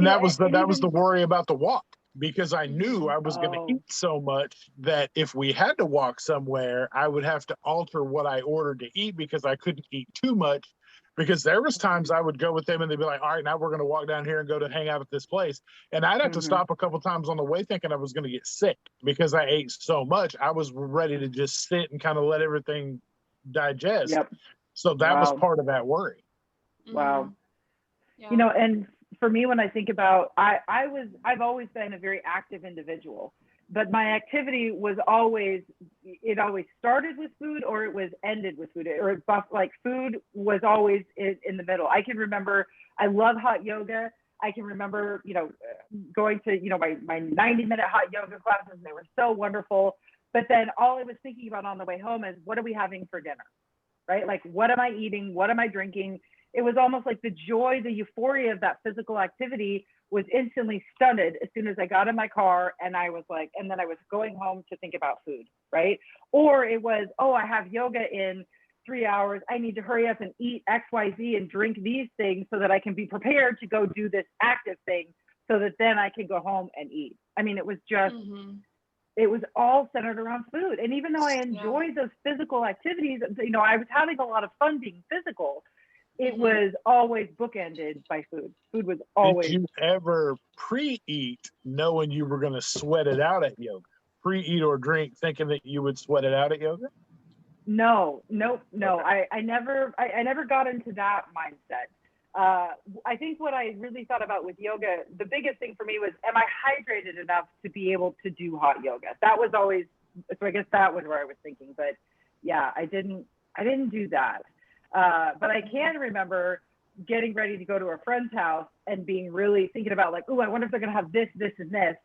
Speaker 2: that was the worry about the walk, because I knew I was going to eat so much that if we had to walk somewhere, I would have to alter what I ordered to eat because I couldn't eat too much. Because there was times I would go with them and they'd be like, all right, now we're going to walk down here and go to hang out at this place. And I'd have to stop a couple times on the way thinking I was going to get sick because I ate so much. I was ready to just sit and kind of let everything digest.
Speaker 1: Yep.
Speaker 2: So that was part of that worry.
Speaker 1: Wow.
Speaker 3: Yeah.
Speaker 1: And for me, when I think about, I've always been a very active individual, but my activity was always started with food or it was ended with food, or like food was always in the middle. I can remember, I love hot yoga. I can remember, going to, my 90-minute hot yoga classes, and they were so wonderful. But then all I was thinking about on the way home is, what are we having for dinner? Right? Like, what am I eating? What am I drinking? It was almost like the joy, the euphoria of that physical activity was instantly stunted as soon as I got in my car, and I was like, and then I was going home to think about food, right? Or it was, I have yoga in 3 hours. I need to hurry up and eat X, Y, Z and drink these things so that I can be prepared to go do this active thing so that then I can go home and eat. I mean, it was just, it was all centered around food. And even though I enjoyed those physical activities, I was having a lot of fun being physical. It was always bookended by food. Food was always.
Speaker 2: Did you ever pre-eat knowing you were going to sweat it out at yoga? Pre-eat or drink thinking that you would sweat it out at yoga?
Speaker 1: No. Okay. I never got into that mindset. I think what I really thought about with yoga, the biggest thing for me was, am I hydrated enough to be able to do hot yoga? That was always, so I guess that was where I was thinking. But yeah, I didn't do that. But I can remember getting ready to go to a friend's house and being really thinking about like, I wonder if they're going to have this, this, and this,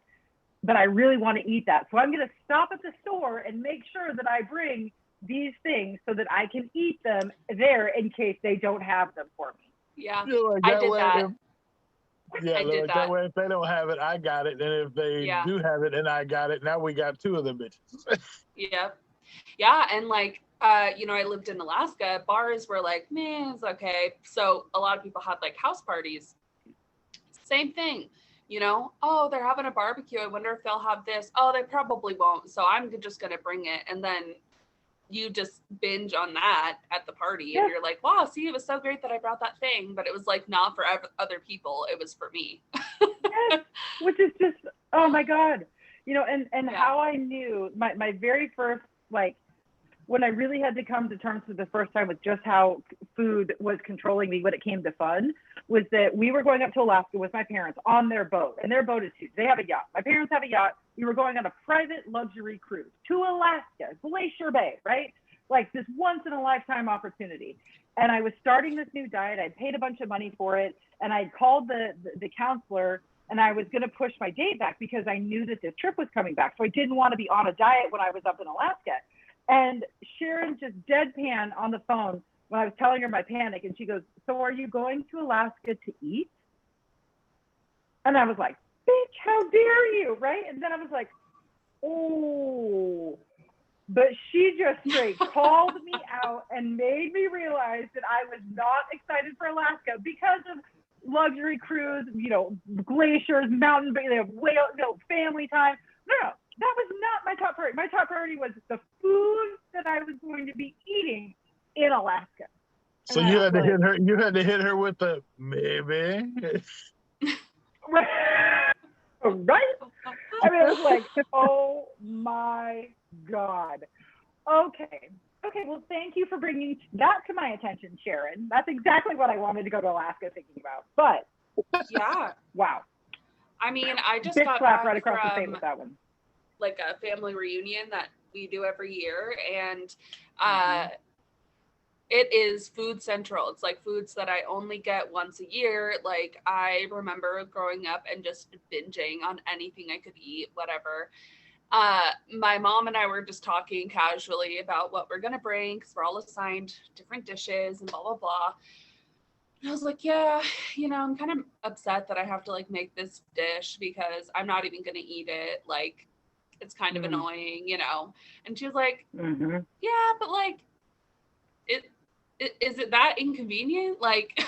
Speaker 1: but I really want to eat that. So I'm going to stop at the store and make sure that I bring these things so that I can eat them there in case they don't have them for me.
Speaker 3: Yeah,
Speaker 2: like
Speaker 3: I did that.
Speaker 2: Yeah,
Speaker 3: I
Speaker 2: they're
Speaker 3: did
Speaker 2: like,
Speaker 3: that.
Speaker 2: that way if they don't have it, I got it. And if they
Speaker 3: Yeah.
Speaker 2: do have it and I got it, now we got two of them bitches.
Speaker 3: Yep. Yeah. And like, you know, I lived in Alaska. Bars were like, man, it's okay. So a lot of people had like house parties. Same thing. You know, oh, they're having a barbecue. I wonder if they'll have this. Oh, they probably won't. So I'm just going to bring it. And then you just binge on that at the party. And you're like, wow, see, it was so great that I brought that thing. But it was like not for other people. It was for me.
Speaker 1: Yes, which is just, oh my God. You know, and
Speaker 3: Yeah.
Speaker 1: how I knew my very first, like, when I really had to come to terms for the first time with just how food was controlling me when it came to fun, was that we were going up to Alaska with my parents on their boat, and their boat is huge. They have a yacht. My parents have a yacht. We were going on a private luxury cruise to Alaska, Glacier Bay, right? Like this once in a lifetime opportunity. And I was starting this new diet. I'd paid a bunch of money for it, and I'd called the counselor, and I was going to push my date back because I knew that this trip was coming back. So I didn't want to be on a diet when I was up in Alaska. And Sharon just deadpan on the phone when I was telling her my panic. And she goes, so are you going to Alaska to eat? And I was like, bitch, how dare you, right? And then I was like, oh. But she just straight called me out and made me realize that I was not excited for Alaska because of luxury cruise, you know, glaciers, mountain, whale, you know, family time. No, that was not my top priority. My top priority was the food that I was going to be eating in Alaska.
Speaker 2: So you had to hit her. You had to hit her with the maybe.
Speaker 1: Right. I mean, I was like, oh my God. Okay. Well, thank you for bringing that to my attention, Sharon. That's exactly what I wanted to go to Alaska thinking about. But
Speaker 3: yeah,
Speaker 1: wow.
Speaker 3: I mean, I just
Speaker 1: Big
Speaker 3: got
Speaker 1: slap
Speaker 3: back
Speaker 1: right across the
Speaker 3: from
Speaker 1: face with that one.
Speaker 3: like a family reunion that we do every year, and it is food central. It's like foods that I only get once a year. Like I remember growing up and just binging on anything I could eat, whatever. My mom and I were just talking casually about what we're gonna bring because we're all assigned different dishes and blah blah blah. And I was like, yeah, you know, I'm kind of upset that I have to like make this dish because I'm not even gonna eat it. Like, it's kind of annoying, you know. And she was like, yeah, but like, is it that inconvenient? Like,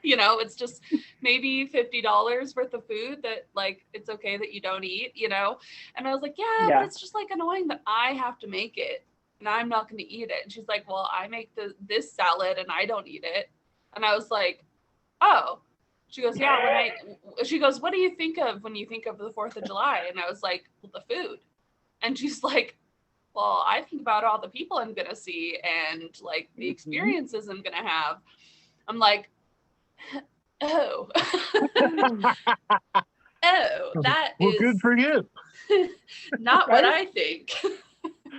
Speaker 3: you know, it's just maybe $50 worth of food that like it's okay that you don't eat, you know. And I was like, yeah, but it's just like annoying that I have to make it and I'm not going to eat it. And she's like, well, I make this salad and I don't eat it. And I was like, oh. She goes, yeah. She goes, what do you think of when you think of the 4th of July? And I was like, well, the food. And she's like, well, I think about all the people I'm going to see and like the experiences I'm going to have. I'm like, oh, that
Speaker 2: well,
Speaker 3: is
Speaker 2: good for you.
Speaker 3: not what I think.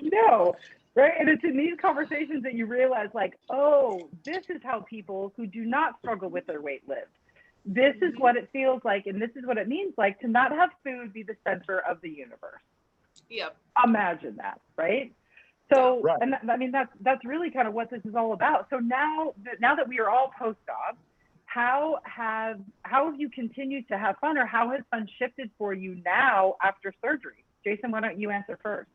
Speaker 1: No, right? And it's in these conversations that you realize, like, oh, this is how people who do not struggle with their weight live. This is what it feels like, and this is what it means like to not have food be the center of the universe.
Speaker 3: Yep.
Speaker 1: Imagine that, right? So, and I mean, that's really kind of what this is all about. So now that we are all post-op, how have you continued to have fun, or how has fun shifted for you now after surgery? Jason, why don't you answer first?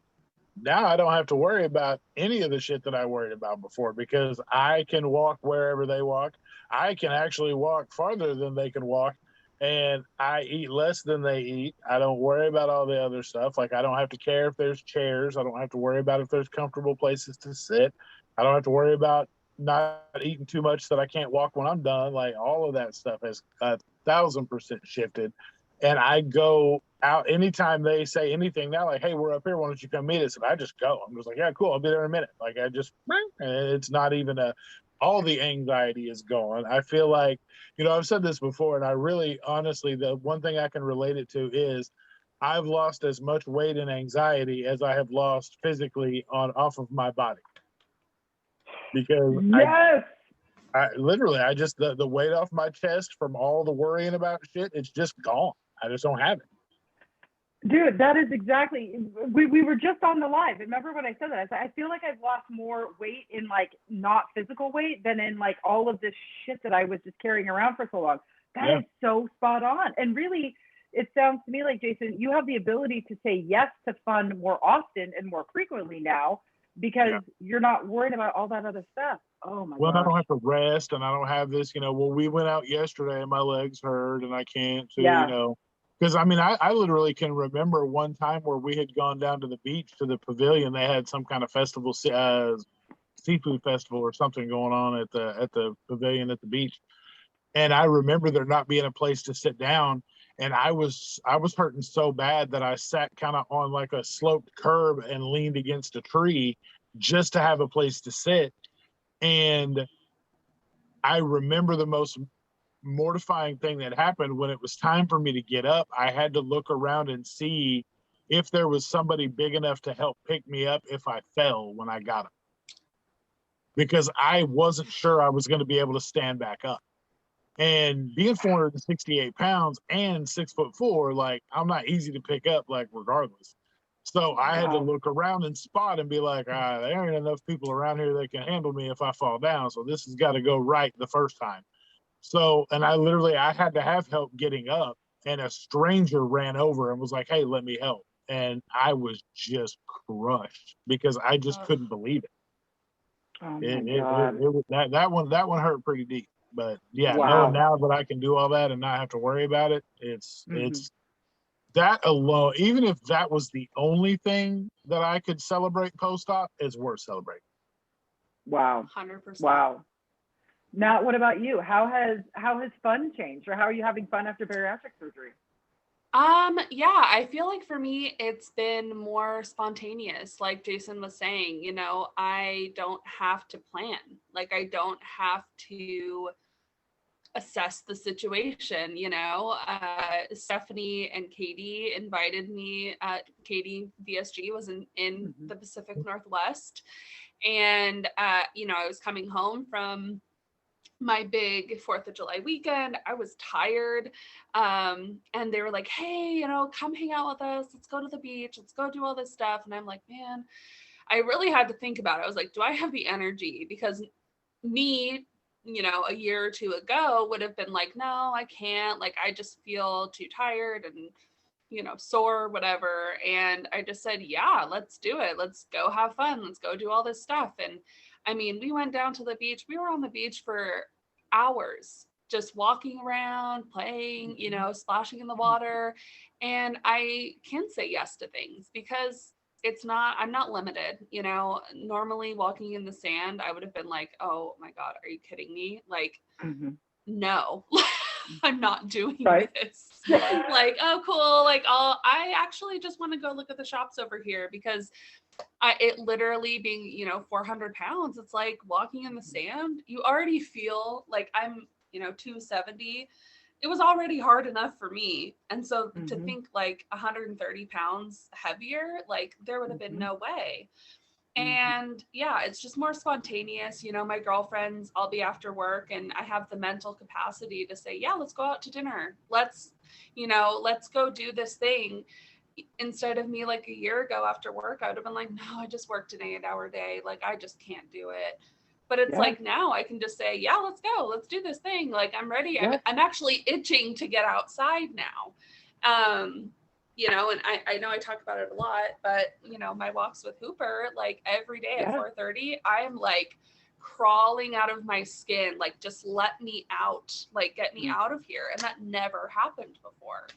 Speaker 2: Now I don't have to worry about any of the shit that I worried about before because I can walk wherever they walk. I can actually walk farther than they can walk, and I eat less than they eat. I don't worry about all the other stuff. Like I don't have to care if there's chairs. I don't have to worry about if there's comfortable places to sit. I don't have to worry about not eating too much that I can't walk when I'm done. Like all of that stuff has 1,000% shifted. And I go out anytime they say anything now, like, hey, we're up here. Why don't you come meet us? And I just go. I'm just like, yeah, cool. I'll be there in a minute. Like I just, and it's not even all the anxiety is gone. I feel like, you know, I've said this before, and I really, honestly, the one thing I can relate it to is I've lost as much weight and anxiety as I have lost physically off of my body. Because I literally, I just, the weight off my chest from all the worrying about shit, it's just gone. I just don't have it.
Speaker 1: Dude, that is exactly, we were just on the live. Remember when I said that? I said, I feel like I've lost more weight in like not physical weight than in like all of this shit that I was just carrying around for so long. That is so spot on. And really, it sounds to me like, Jason, you have the ability to say yes to fun more often and more frequently now because you're not worried about all that other stuff. Oh my
Speaker 2: Well, I
Speaker 1: gosh.
Speaker 2: don't have to rest, and I don't have this, well, we went out yesterday and my legs hurt and I can't, so, because I mean, I literally can remember one time where we had gone down to the beach to the pavilion. They had some kind of festival, seafood festival or something going on at the pavilion at the beach. And I remember there not being a place to sit down. And I was hurting so bad that I sat kind of on like a sloped curb and leaned against a tree just to have a place to sit. And I remember the most mortifying thing that happened when it was time for me to get up. I had to look around and see if there was somebody big enough to help pick me up if I fell when I got up, because I wasn't sure I was going to be able to stand back up. And being 468 pounds and 6'4", like, I'm not easy to pick up, like, regardless. So I had to look around and spot and be like, there ain't enough people around here that can handle me if I fall down. So this has got to go right the first time. So, and I had to have help getting up, and a stranger ran over and was like, hey, let me help. And I was just crushed because I just couldn't believe it.
Speaker 1: Oh my God.
Speaker 2: That one hurt pretty deep. But knowing now that I can do all that and not have to worry about it, it's that alone. Even if that was the only thing that I could celebrate post-op, it's worth celebrating.
Speaker 1: Wow.
Speaker 3: 100%.
Speaker 1: Wow. Now, what about you? How has fun changed, or how are you having fun after bariatric surgery?
Speaker 3: I feel like for me, it's been more spontaneous. Like Jason was saying, I don't have to plan. Like, I don't have to assess the situation. Stephanie and Katie invited me. Katie VSG was in the Pacific Northwest. And, I was coming home from my big 4th of July weekend. I was tired. And they were like, hey, come hang out with us. Let's go to the beach. Let's go do all this stuff. And I'm like, man, I really had to think about it. I was like, do I have the energy? Because me, a year or two ago would have been like, no, I can't. Like, I just feel too tired and, sore, whatever. And I just said, yeah, let's do it. Let's go have fun. Let's go do all this stuff. And I mean, we went down to the beach. We were on the beach for hours, just walking around, playing, splashing in the water. And I can say yes to things because I'm not limited. Normally walking in the sand, I would have been like, oh my God, are you kidding me? Like, no, I'm not doing this. Like, oh, cool. Like, I actually just want to go look at the shops over here because it literally being, 400 pounds, it's like walking in the sand. You already feel like I'm, 270. It was already hard enough for me. And so to think like 130 pounds heavier, like there would have been no way. And it's just more spontaneous. My girlfriends, I'll be after work and I have the mental capacity to say, yeah, let's go out to dinner. Let's go do this thing. Instead of me like a year ago after work, I would have been like, no, I just worked an 8-hour day. Like, I just can't do it. But it's like now I can just say, yeah, let's go. Let's do this thing. Like, I'm ready. I'm actually itching to get outside now. And I know I talk about it a lot, but, my walks with Hooper, like every day at 4:30, I'm like crawling out of my skin. Like, just let me out, like get me out of here. And that never happened before.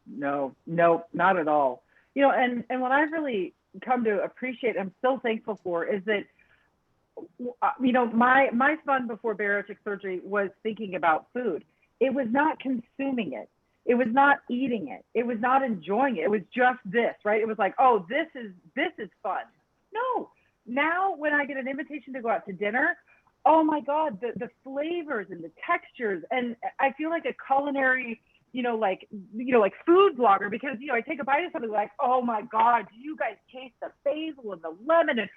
Speaker 1: No, not at all. And what I've really come to appreciate, I'm so thankful for, is that, my fun before bariatric surgery was thinking about food. It was not consuming it. It was not eating it. It was not enjoying it. It was just this, right? It was like, oh, this is fun. No, now when I get an invitation to go out to dinner, oh my God, the flavors and the textures, and I feel like a culinary, like food blogger, because, I take a bite of something like, oh my God, do you guys taste the basil and the lemon? And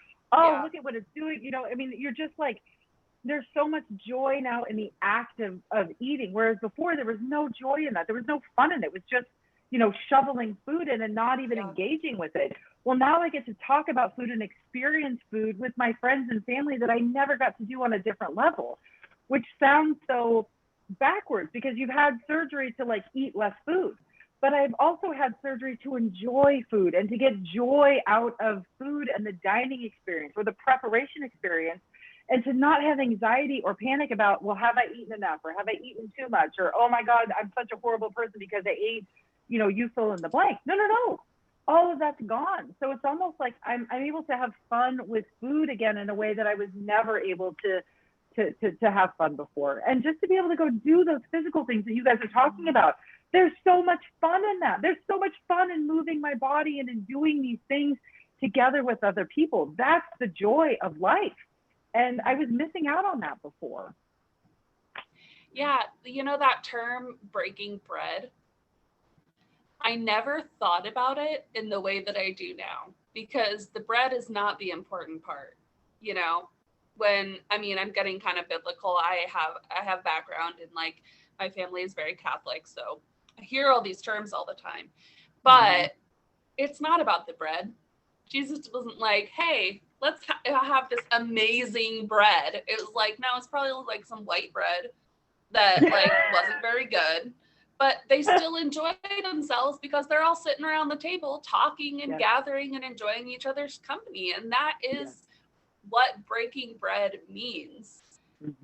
Speaker 1: look at what it's doing. I mean, you're just like, there's so much joy now in the act of eating. Whereas before there was no joy in that. There was no fun in it. It was just, shoveling food in and not even engaging with it. Well, now I get to talk about food and experience food with my friends and family that I never got to do on a different level, which sounds so backwards because you've had surgery to like eat less food. But I've also had surgery to enjoy food and to get joy out of food and the dining experience or the preparation experience, and to not have anxiety or panic about, well, have I eaten enough or have I eaten too much? Or, oh my God, I'm such a horrible person because I ate, you fill in the blank. No. All of that's gone. So it's almost like I'm able to have fun with food again in a way that I was never able to have fun before. And just to be able to go do those physical things that you guys are talking about, there's so much fun in that. There's so much fun in moving my body and in doing these things together with other people. That's the joy of life. And I was missing out on that before.
Speaker 3: Yeah, that term breaking bread, I never thought about it in the way that I do now, because the bread is not the important part. I'm getting kind of biblical. I have background in, like, my family is very Catholic, so I hear all these terms all the time, but it's not about the bread. Jesus wasn't like, hey, let's have this amazing bread. It was like, no, it's probably like some white bread that like wasn't very good, but they still enjoy themselves because they're all sitting around the table talking and gathering and enjoying each other's company. And that is what breaking bread means.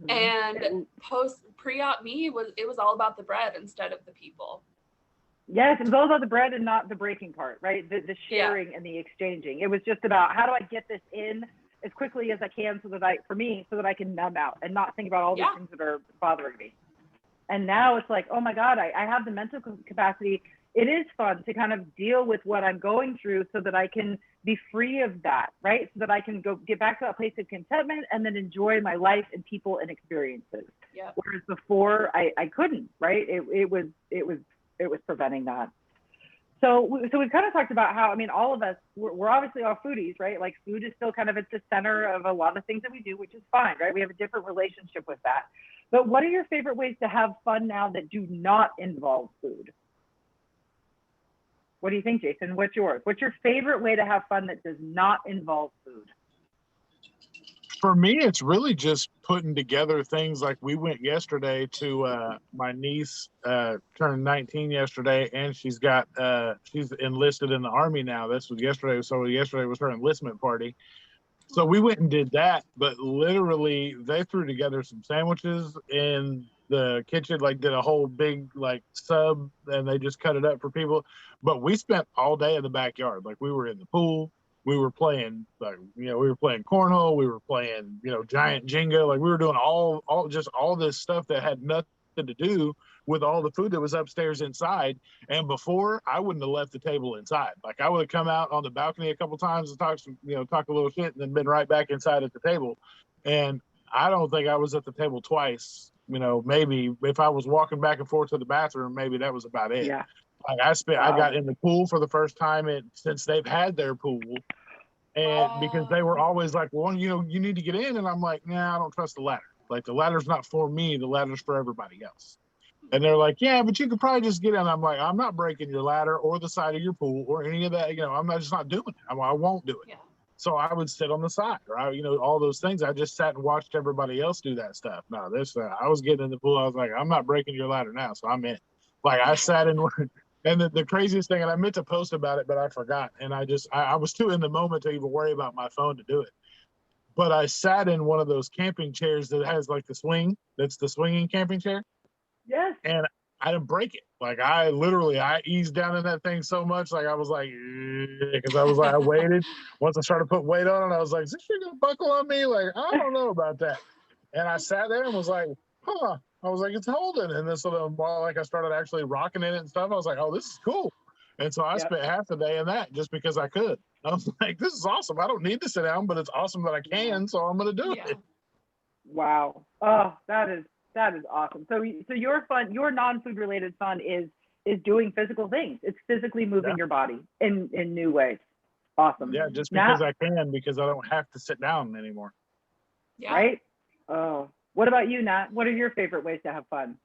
Speaker 3: And pre-op me it was all about the bread instead of the people.
Speaker 1: Yes, it was all about the bread and not the breaking part, right? The sharing and the exchanging. It was just about, how do I get this in as quickly as I can so that I can numb out and not think about all these things that are bothering me. And now it's like, oh my God, I have the mental capacity. It is fun to kind of deal with what I'm going through so that I can be free of that, right? So that I can go get back to that place of contentment and then enjoy my life and people and experiences.
Speaker 3: Yep.
Speaker 1: Whereas before I couldn't, right? It was preventing that. So we've kind of talked about how, all of us, we're obviously all foodies, right? Like, food is still kind of at the center of a lot of things that we do, which is fine, right? We have a different relationship with that. But what are your favorite ways to have fun now that do not involve food? What do you think, Jason? What's yours? What's your favorite way to have fun that does not involve food?
Speaker 2: For me, it's really just putting together things. Like, we went yesterday to my niece turned 19 yesterday, and she's enlisted in the Army now. This was yesterday. So yesterday was her enlistment party. So we went and did that, but literally they threw together some sandwiches in the kitchen, like did a whole big like sub, and they just cut it up for people. But we spent all day in the backyard. Like, we were in the pool. We were playing, we were playing cornhole. We were playing, giant Jenga. Like, we were doing all this stuff that had nothing to do with all the food that was upstairs inside. And before, I wouldn't have left the table inside. Like, I would have come out on the balcony a couple times and talk a little shit, and then been right back inside at the table. And I don't think I was at the table twice. Maybe if I was walking back and forth to the bathroom, maybe that was about it.
Speaker 1: Yeah.
Speaker 2: Like, I got in the pool for the first time since they've had their pool. And because they were always like, well, you need to get in. And I'm like, nah, I don't trust the ladder. Like, the ladder's not for me. The ladder's for everybody else. And they're like, yeah, but you could probably just get in. I'm like, I'm not breaking your ladder or the side of your pool or any of that. I'm just not doing it. I won't do it. Yeah. So I would sit on the side, or all those things. I just sat and watched everybody else do that stuff. No, I was getting in the pool. I was like, I'm not breaking your ladder now. So I'm in. Like, I sat in. And the craziest thing, and I meant to post about it, but I forgot. And I was too in the moment to even worry about my phone to do it. But I sat in one of those camping chairs that has like the swing. That's the swinging camping chair.
Speaker 1: Yes.
Speaker 2: And I didn't break it. Like, I eased down in that thing so much. Like, I was like, because I waited. Once I started putting weight on it, I was like, is this shit gonna buckle on me? Like, I don't know about that. And I sat there and was like, huh. I was like, it's holding. And then while I started actually rocking in it and stuff, I was like, oh, this is cool. And so I spent half the day in that just because I could. I was like, this is awesome. I don't need to sit down, but it's awesome that I can, so I'm going to do it.
Speaker 1: Wow. Oh, that is awesome. So your fun, your non-food related fun is doing physical things. It's physically moving your body in new ways. Awesome.
Speaker 2: Yeah, just because I can, because I don't have to sit down anymore.
Speaker 3: Yeah.
Speaker 1: Right? Oh. What about you, Nat? What are your favorite ways to have fun?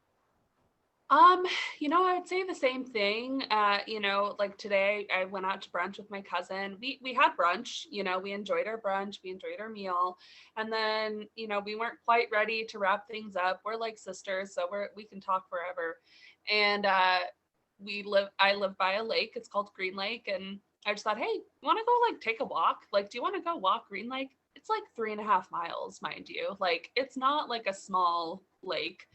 Speaker 3: Um, I would say the same thing. Like today I went out to brunch with my cousin. We had brunch, we enjoyed our brunch, we enjoyed our meal. And then, we weren't quite ready to wrap things up. We're like sisters, so we can talk forever. And I live by a lake. It's called Green Lake. And I just thought, hey, you want to go like take a walk? Like, do you want to go walk Green Lake? It's like 3.5 miles, mind you. Like, it's not like a small lake.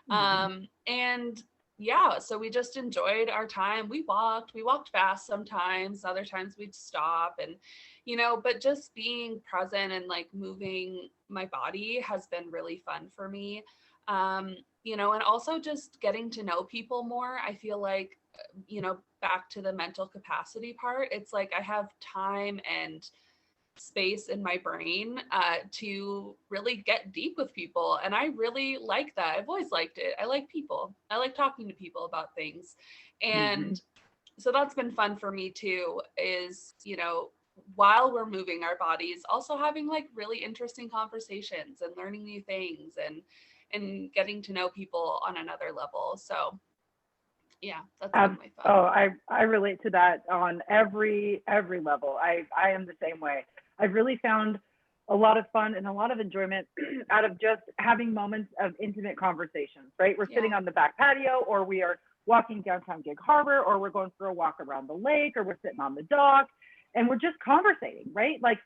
Speaker 3: And yeah, so we just enjoyed our time. We walked fast sometimes, other times we'd stop and, but just being present and like moving my body has been really fun for me. And also just getting to know people more. I feel like, back to the mental capacity part, it's like I have time and space in my brain to really get deep with people. And I really like that. I've always liked it. I like people. I like talking to people about things. And so that's been fun for me too, is, while we're moving our bodies, also having like really interesting conversations and learning new things and getting to know people on another level. So yeah, that's been my fun.
Speaker 1: Oh, I relate to that on every level. I am the same way. I've really found a lot of fun and a lot of enjoyment out of just having moments of intimate conversations, right? We're sitting on the back patio, or we are walking downtown Gig Harbor, or we're going for a walk around the lake, or we're sitting on the dock, and we're just conversating, right? Like,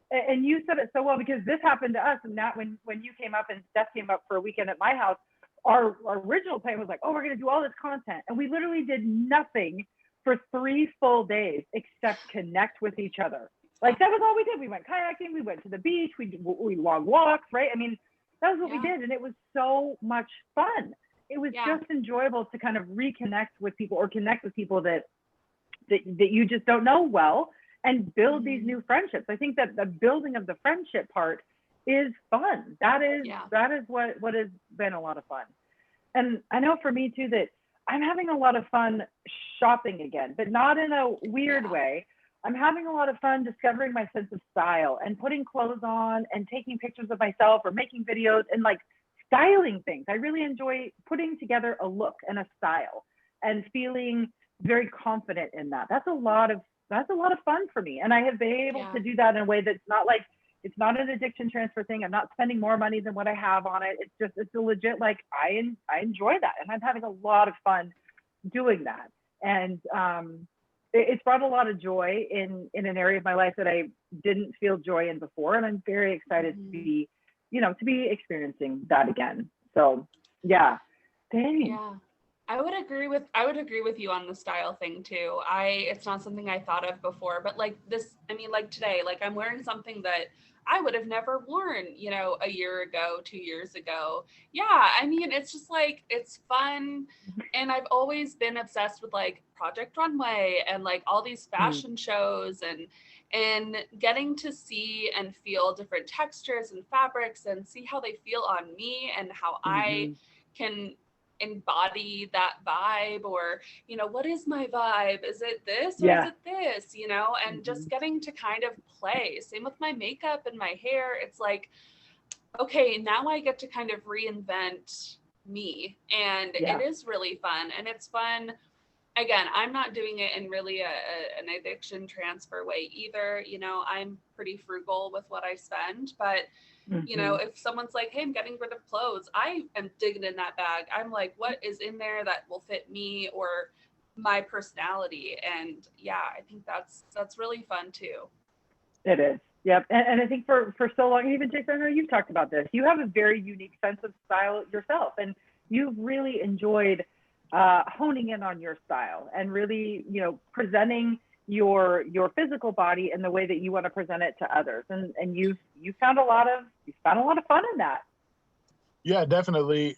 Speaker 1: and you said it so well, because this happened to us. And that when you came up and Steph came up for a weekend at my house, our original plan was like, oh, we're going to do all this content. And we literally did nothing for 3 full days except connect with each other. Like, that was all we did. We went kayaking, we went to the beach, we long walks, right? I mean, that was what we did. And it was so much fun. It was just enjoyable to kind of reconnect with people, or connect with people that you just don't know well, and build these new friendships. I think that the building of the friendship part is fun. That is what has been a lot of fun. And I know for me too, that I'm having a lot of fun shopping again, but not in a weird way. I'm having a lot of fun discovering my sense of style and putting clothes on and taking pictures of myself, or making videos and like styling things. I really enjoy putting together a look and a style and feeling very confident in that. That's a lot of fun for me. And I have been able to do that in a way that's not like, it's not an addiction transfer thing. I'm not spending more money than what I have on it. It's a legit, like, I enjoy that. And I'm having a lot of fun doing that. And it's brought a lot of joy in an area of my life that I didn't feel joy in before. And I'm very excited to be experiencing that again. So yeah. Dang.
Speaker 3: Yeah. I would agree with you on the style thing too. It's not something I thought of before, but like this, I mean, like today, like I'm wearing something that I would have never worn, a year ago, 2 years ago. Yeah. I mean, it's just like, it's fun. And I've always been obsessed with like Project Runway and like all these fashion shows and getting to see and feel different textures and fabrics and see how they feel on me and how I can embody that vibe, or what is my vibe, is it this or is it this, and just getting to kind of play. Same with my makeup and my hair. It's like, okay, now I get to kind of reinvent me, and it is really fun. And it's fun, again, I'm not doing it in really an addiction transfer way either. I'm pretty frugal with what I spend, but if someone's like, hey, I'm getting rid of clothes, I am digging in that bag. I'm like, what is in there that will fit me or my personality? And yeah, I think that's really fun too.
Speaker 1: It is. Yep. And I think for so long, even Jason, I know you've talked about this, you have a very unique sense of style yourself, and you've really enjoyed honing in on your style and really, presenting your physical body in the way that you want to present it to others. And you've found a lot of fun in that.
Speaker 2: Yeah, definitely.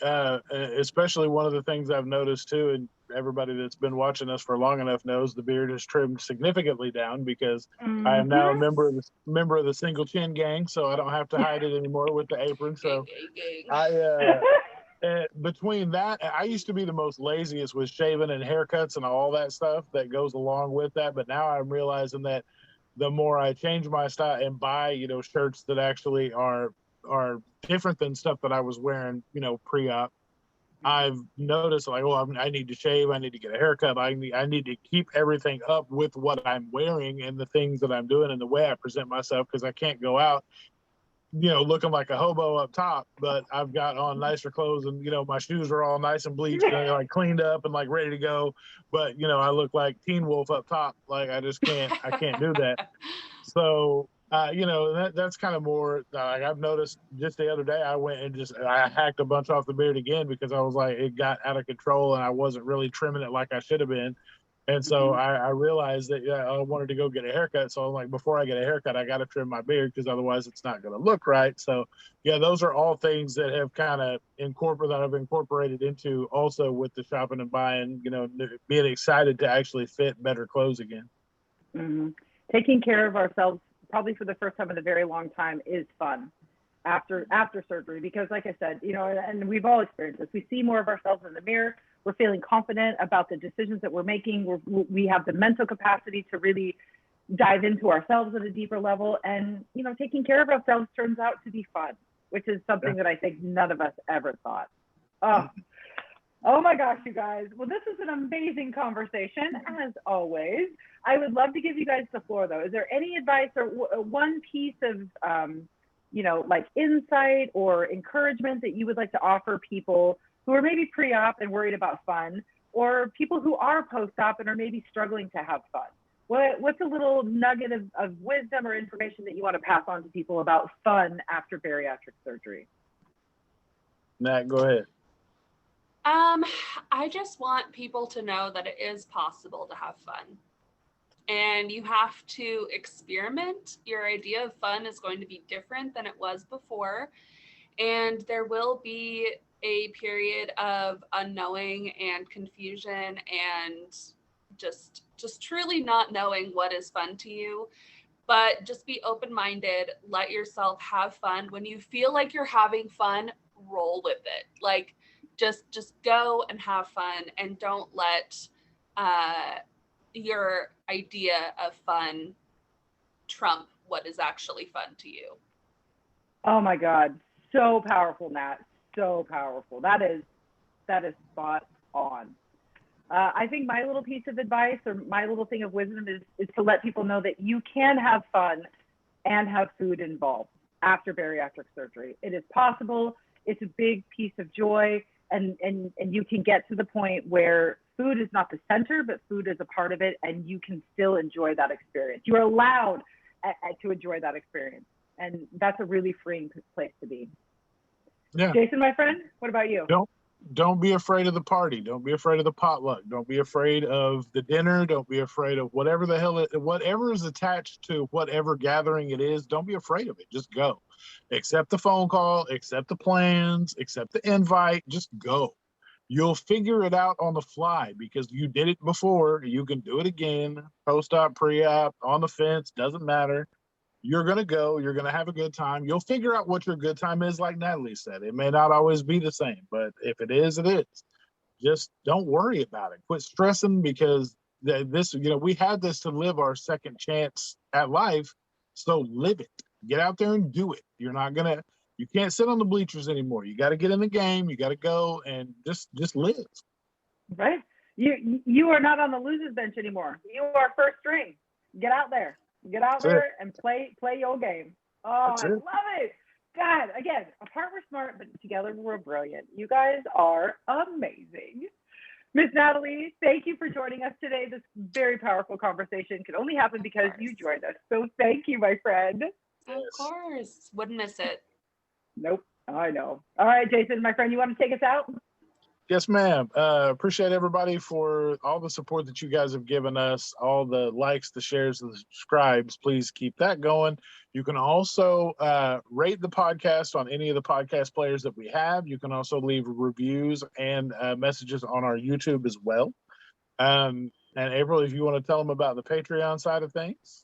Speaker 2: Especially one of the things I've noticed too, and everybody that's been watching us for long enough knows the beard has trimmed significantly down, because I am now a member of the single chin gang, so I don't have to hide it anymore with the apron. So between that, I used to be the most laziest with shaving and haircuts and all that stuff that goes along with that. But now I'm realizing that the more I change my style and buy, shirts that actually are different than stuff that I was wearing, pre-op, I've noticed like, oh, I need to shave, I need to get a haircut, I need to keep everything up with what I'm wearing and the things that I'm doing and the way I present myself, because I can't go out, looking like a hobo up top, but I've got on nicer clothes and, my shoes are all nice and bleached and like cleaned up and like ready to go. But, I look like Teen Wolf up top. Like I can't do that. So, that's kind of more like I've noticed. Just the other day, I went and I hacked a bunch off the beard again because I was like, it got out of control and I wasn't really trimming it like I should have been. And so I realized that I wanted to go get a haircut. So I'm like, before I get a haircut, I got to trim my beard because otherwise it's not going to look right. So yeah, those are all things that have kind of incorporated into also with the shopping and buying, being excited to actually fit better clothes again.
Speaker 1: Mm-hmm. Taking care of ourselves probably for the first time in a very long time is fun after surgery, because like I said, and we've all experienced this. We see more of ourselves in the mirror. We're feeling confident about the decisions that we're making. We have the mental capacity to really dive into ourselves at a deeper level. And, taking care of ourselves turns out to be fun, which is something that I think none of us ever thought. Oh my gosh, you guys. Well, this is an amazing conversation, as always. I would love to give you guys the floor, though. Is there any advice or one piece of, like insight or encouragement that you would like to offer people who are maybe pre-op and worried about fun, or people who are post-op and are maybe struggling to have fun? What's a little nugget of wisdom or information that you want to pass on to people about fun after bariatric surgery?
Speaker 2: Nat, go ahead.
Speaker 3: I just want people to know that it is possible to have fun. And you have to experiment. Your idea of fun is going to be different than it was before. And there will be a period of unknowing and confusion and just truly not knowing what is fun to you. But just be open-minded, let yourself have fun. When you feel like you're having fun, roll with it. Like just go and have fun, and don't let your idea of fun trump what is actually fun to you.
Speaker 1: Oh my God. So powerful, Nat. So powerful. That is spot on. I think my little piece of advice or my little thing of wisdom is to let people know that you can have fun and have food involved after bariatric surgery. It is possible. It's a big piece of joy. And you can get to the point where food is not the center, but food is a part of it, and you can still enjoy that experience. You're allowed to enjoy that experience, and that's a really freeing place to be.
Speaker 2: Yeah.
Speaker 1: Jason, my friend, what about you?
Speaker 2: Don't be afraid of the party. Don't be afraid of the potluck. Don't be afraid of the dinner. Don't be afraid of whatever is attached to whatever gathering it is. Don't be afraid of it. Just go. Accept the phone call, accept the plans, accept the invite. Just go. You'll figure it out on the fly because you did it before. You can do it again. Post-op, pre-op, on the fence, doesn't matter. You're going to go. You're going to have a good time. You'll figure out what your good time is, like Natalie said. It may not always be the same, but if it is, it is. Just don't worry about it. Quit stressing, because we had this to live our second chance at life. So live it. Get out there and do it. You can't sit on the bleachers anymore. You got to get in the game. You got to go and just live.
Speaker 1: Right. You are not on the losers bench anymore. You are first string. Get out there. Get out there and play your game. Oh, I love it. God, again, apart we're smart, but together we're brilliant. You guys are amazing. Miss Natalie, thank you for joining us today. This very powerful conversation could only happen because you joined us. So thank you, my friend.
Speaker 3: Of course. Wouldn't miss it.
Speaker 1: Nope. I know. All right, Jason, my friend, you want to take us out?
Speaker 2: Yes, ma'am. Appreciate everybody for all the support that you guys have given us, all the likes, the shares, the subscribes. Please keep that going. You can also rate the podcast on any of the podcast players that we have. You can also leave reviews and messages on our YouTube as well. And April, if you want to tell them about the Patreon side of things.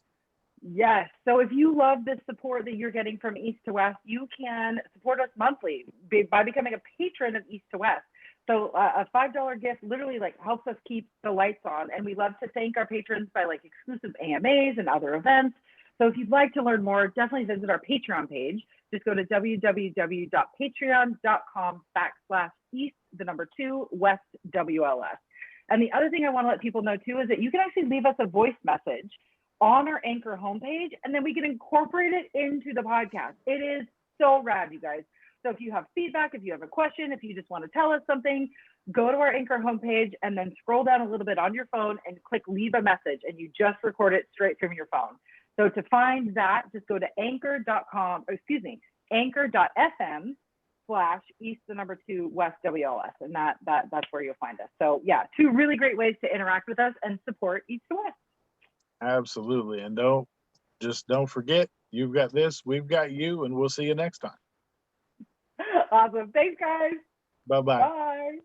Speaker 1: Yes. So if you love the support that you're getting from East to West, you can support us monthly by becoming a patron of East to West. So a $5 gift literally helps us keep the lights on. And we love to thank our patrons by exclusive AMAs and other events. So if you'd like to learn more, definitely visit our Patreon page. Just go to www.patreon.com/East the number 2 West WLS. And the other thing I want to let people know too is that you can actually leave us a voice message on our Anchor homepage, and then we can incorporate it into the podcast. It is so rad, you guys. So if you have feedback, if you have a question, if you just want to tell us something, go to our Anchor homepage and then scroll down a little bit on your phone and click leave a message, and you just record it straight from your phone. So to find that, just go to anchor.fm/east 2 West WLS, and that's where you'll find us. So yeah, 2 really great ways to interact with us and support East to West.
Speaker 2: Absolutely. And don't forget, you've got this, we've got you, and we'll see you next time.
Speaker 1: Awesome. Thanks, guys.
Speaker 2: Bye-bye.
Speaker 1: Bye.